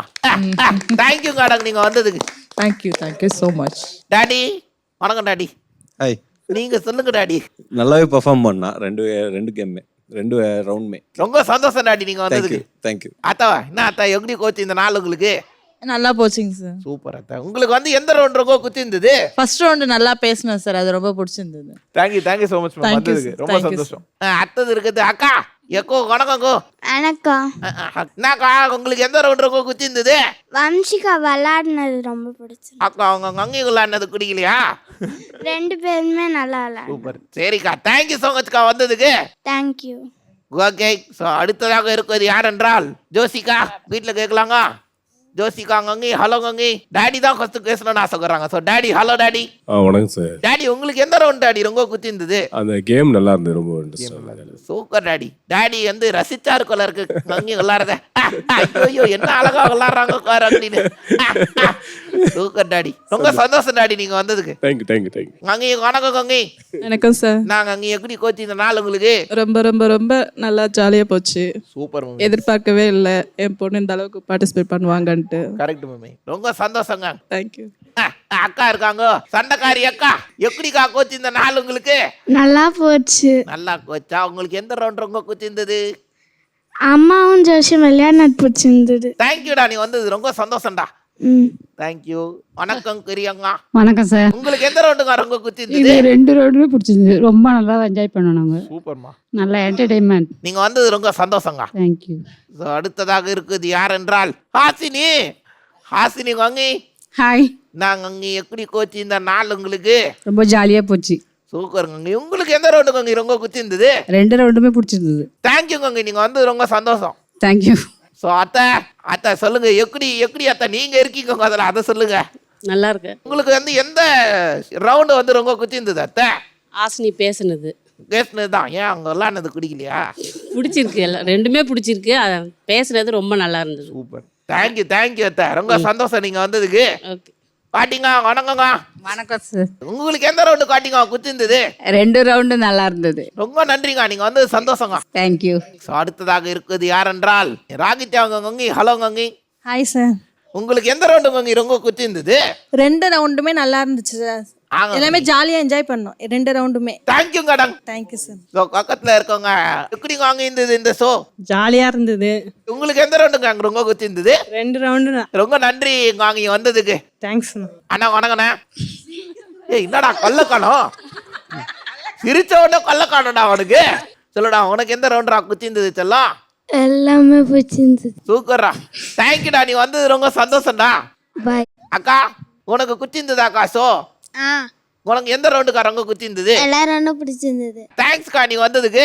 தேங்க்யூ காடாங்க நீங்க வந்ததுக்கு. Thank you so much. டாடி வணக்கம். Daddy hi. நீங்க சொல்லுங்க டாடி. நல்லாவே பெர்ஃபார்ம் பண்ணா ரெண்டு கேமே, 2 ரவுண்டுமே. ரொம்ப சந்தோஷம் டாடி நீங்க வந்ததுக்கு. தேங்க்யூ. அத்தாவா என்ன அத்தா எப்படி கோச்சு இந்த நாள் உங்களுக்கு? நல்லா போச்சுங்க சார். சூப்பர் அத்தா. உங்களுக்கு வந்து எந்த ரவுண்ட் ரொம்ப குச்சி இருந்தது? ஃபர்ஸ்ட் ரவுண்ட் நல்லா பேசினேன் சார், அது ரொம்ப பிடிச்சிருந்தது. Thank you so much ma'am. வந்ததுக்கு ரொம்ப சந்தோஷம். அடுத்தது இருக்குது அக்கா. எக்கோ வணக்கங்கோ. வணக்கம். என்னக்கா உங்களுக்கு எந்த ரவுண்ட் ரொம்ப குச்சி இருந்தது? வம்சிகா விளையாடினது ரொம்ப பிடிச்சது. அக்கா அவங்க கங்கி விளையாடினது குடிக்கலையா? 2 பேருமே நல்லா விளையாடு. சூப்பர். சரிக்கா தேங்க்யூ ஸோ மச்க்கா வந்ததுக்கு. தேங்க்யூ. ஓகே. ஸோ அடுத்ததாக இருக்கிறது யார் என்றால் ஜோசிகா. வீட்டில் கேட்கலாங்க. ஜோசிகா கங்கி. ஹலோ கங்கி. டாடி தான் ஃபர்ஸ்ட் பேசணும்னு ஆசைப்படுறாங்க. So daddy. Hello daddy. வணக்கம் சார். டாடி உங்களுக்கு எந்த ரவுண்ட் டாடி ரொம்ப குத்தி இருந்தது? அந்த கேம் நல்லா இருந்தது, ரொம்ப இன்ட்ரெஸ்டிங். Super daddy. டாடி வந்து ரசிச்சாரு கொள்ள இருக்கு கங்கி விளாடுறத. ஐயோ என்ன அழகா விளாடுறாங்க அப்படின்னு. சூப்பர் டாடி, ரொம்ப சந்தோஷம் டாடி நீங்க வந்ததுக்கு. Thank you thank you thank you. கங்கி வணக்கம் கங்கி. வணக்கம் சார். நாங்க அங்க எப்படி கோச்சு இந்த நாள் உங்களுக்கு? ரொம்ப ரொம்ப ரொம்ப நல்லா ஜாலியாக போச்சு. Super mummy. எதிர்பார்க்கவே இல்லை என் பொண்ணு இந்த அளவுக்கு பார்ட்டிசிபேட் பண்ணுவாங்கன்ட்டு. கரெக்ட் மம்மி, ரொம்ப சந்தோஷங்க. தேங்க்யூ. அக்கா இருக்காங்க, சண்டைக்காரி அக்கா. எப்படிக்கா கோச்சு இந்த நாள் உங்களுக்கு? நல்லா போச்சு. நல்லா கோச்சா. உங்களுக்கு எந்த ரவுண்ட் ரொம்ப கோச்சிருந்தது? அம்மாவும் ஜோஷம் விளையாடினது பிடிச்சிருந்தது. தேங்க்யூடா, நீ வந்தது ரொம்ப சந்தோஷம்டா. ம். தேங்க்யூ. வணக்கம் பெரியங்க. வணக்கம் சார். உங்களுக்கு எந்த ரவுண்டுங்க ரொம்ப இது கோச்சிருந்தது? 2 ரோடுமே பிடிச்சிருந்தது. ரொம்ப நல்லா என்ஜாய் பண்ணோம் நாங்கள். சூப்பர்மா, நல்ல என்டர்டெயின்மெண்ட். நீங்க வந்தது ரொம்ப சந்தோஷங்க. தேங்க்யூ. So, அடுத்ததாக இருக்குது யார் என்றால் ஹாசினி. ஹாசினி வாங்கி. ஹாய். நாங்க அங்க எப்படி கோச்சு இந்த நாள் உங்களுக்கு? ரொம்ப ஜாலியாக போச்சு. சூப்பருங்க. உங்களுக்கு எந்த ரவுண்டு கங்கி ரொம்ப குச்சிருந்தது? 2 ரவுண்டுமே பிடிச்சிருந்தது. தேங்க்யூ கங்கி, நீங்க வந்து ரொம்ப சந்தோஷம். தேங்க்யூ. ஸோ அத்தை சொல்லுங்க, எப்படி அத்தை நீங்க இருக்கீங்க அதில், அதை சொல்லுங்க. நல்லா இருக்கு. உங்களுக்கு வந்து எந்த ரவுண்டு வந்து ரொம்ப குச்சிருந்தது அத்தை? ஆசினி பேசுனது பேசுனது தான். ஏன் அவங்க விளாட்னது குடிக்கலையா? பிடிச்சிருக்கு. எல்லாம் ரெண்டுமே பிடிச்சிருக்கு. பேசுனது ரொம்ப நல்லா இருந்தது. சூப்பர். தேங்க்யூ அத்தை, ரொம்ப சந்தோஷம் நீங்க வந்ததுக்கு. ஓகே. காட்டிங்க வணக்கங்க. வணக்கம் சார். உங்களுக்கு எந்த ரவுண்டு காட்டிங்க குச்சிருந்தது? 2 ரவுண்டு நல்லா இருந்தது. ரொம்ப நன்றிங்க, நீங்க வந்தது சந்தோஷங்க. தேங்க்யூ. ஸோ அடுத்ததாக இருக்குது யார் என்றால் ராகித்யாங்க கங்கி. ஹலோ கங்கி. Hi sir. உங்களுக்கு எந்த ரவுண்டு கங்கி ரொம்ப குச்சிருந்தது? 2 ரவுண்டுமே நல்லா இருந்துச்சு சார். எல்லாமே ஜாலியா என்ஜாய் பண்ணோம் 2 ரவுண்டுமே. தேங்க்யூ கடங். Thank you sir. ஸோ பக்கத்தில் இருக்கவங்க எப்படி வாங்க இருந்தது இந்த ஷோ? ஜாலியா இருந்தது. உங்களுக்கு எந்த ரவுண்டுங்க அங்கே ரொம்ப குச்சிருந்தது? 2 ரவுண்டு. ரொம்ப நன்றி வாங்கி வந்ததுக்கு. தேங்க்ஸ் அண்ணா வணக்கண்ணா. என்னடா கொல்லக்கானம் சிரிச்ச உடனே கொல்லக்கானடா அவனுக்கு. சொல்லுடா, உனக்கு எந்த ரவுண்டா குச்சிருந்தது செல்லம்? எல்லாமே பிடிச்சிருந்தது. சூப்பர்ரா. தேங்க்யூடா, நீ வந்தது ரொம்ப சந்தோஷம்டா. பாய். அக்கா உனக்கு குச்சிருந்ததா அக்கா ஷோ? உனக்கு எந்த ரவுண்டுக்கா ரொம்ப குச்சிருந்தது? எல்லா ரவுண்டும் பிடிச்சிருந்தது. தேங்க்ஸ்க்கா நீ வந்ததுக்கு.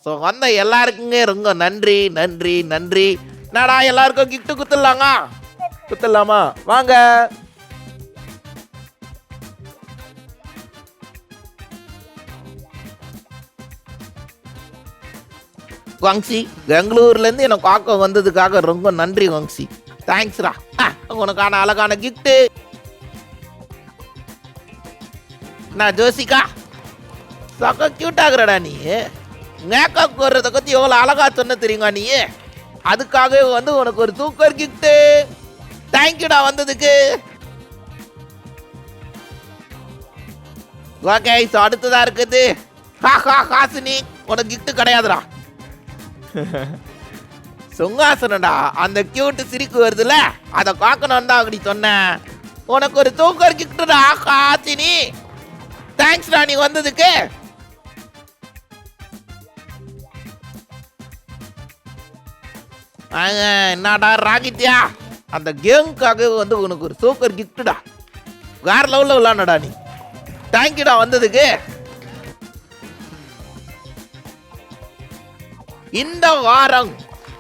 ஸோ வந்த எல்லாருக்குங்க ரொம்ப நன்றி நன்றி நன்றி. என்னடா எல்லாருக்கும் கிஃப்ட் குத்துடலாமா? வாங்க. வங்சி, பெங்களூர்லேருந்து எனக்கு காக்க வந்ததுக்காக ரொம்ப நன்றி வங்சி. தேங்க்ஸ்ரா. உனக்கான அழகான கிஃப்ட்டு. நான் ஜோசிகா சக்க கியூட் ஆகுறடா நீ. மேக்கப் போடுறத பற்றி எவ்வளோ அழகா சொன்ன தெரியுங்க நீ. அதுக்காகவே வந்து உனக்கு ஒரு சூப்பர் கிஃப்ட்டு. தேங்க்யூடா வந்ததுக்கு. ஓகே, ஸோ அடுத்ததாக இருக்குது ஹாசினி. உனக்கு கிஃப்ட் கிடையாதுடா, சுங்காசனடா. அந்த கியூட் சிரிக்கு வருதுல, அதை பார்க்கணும் தான் அப்படி சொன்னேன். உனக்கு ஒரு சூப்பர் கிஃப்ட்டுடா ஹாசினி. தேங்க்ஸ்டா நீ வந்ததுக்கு. என்னடா ராகித்யா, அந்த கேமுக்காக வந்து உனக்கு ஒரு சூப்பர் கிஃப்ட்டுடா. வேற லெவலில் விளாண்டடா நீ. தேங்க்யூடா வந்ததுக்கு. இந்த வாரம்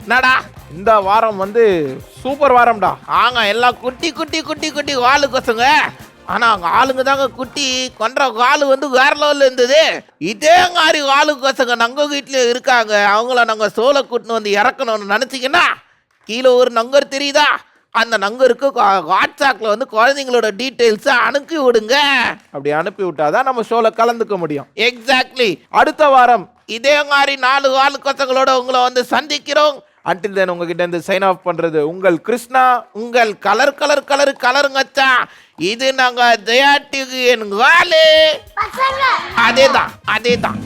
என்னடா, இந்த வாரம் வந்து சூப்பர் வாரம்டா. எல்லாம் குட்டி குட்டி குட்டி குட்டி வாலு கொசுங்க. ஆனால் அவங்க ஆளுங்க தாங்க குட்டி கொன்ற வாலு வந்து வேற லெவலில் இருந்தது. இதே மாதிரி வாலு கொசங்க நாங்கள் வீட்டில் இருக்காங்க. அவங்கள நாங்கள் சோலை கூட்டின்னு வந்து இறக்கணும்னு நினச்சிங்கன்னா கீழே ஒரு நங்கர் தெரியுதா? அந்த நங்கருக்கு வாட்ஸ்அப்பில் வந்து குழந்தைங்களோட டீட்டெயில்ஸை அனுப்பி விடுங்க. அப்படி அனுப்பி விட்டாதான் நம்ம ஷோவில் கலந்துக்க முடியும். எக்ஸாக்ட்லி. அடுத்த வாரம் இதே மாதிரி 4 வாலு கொசங்களோட உங்களை வந்து சந்திக்கிறோம். அன்டில் தென் உங்ககிட்ட இருந்து சைன் ஆஃப் பண்றது உங்கள் கிருஷ்ணா. உங்கள் கலருங்கச்சா. இது நாங்க ஜெயா டிவி என் வாலு. அதேதான்.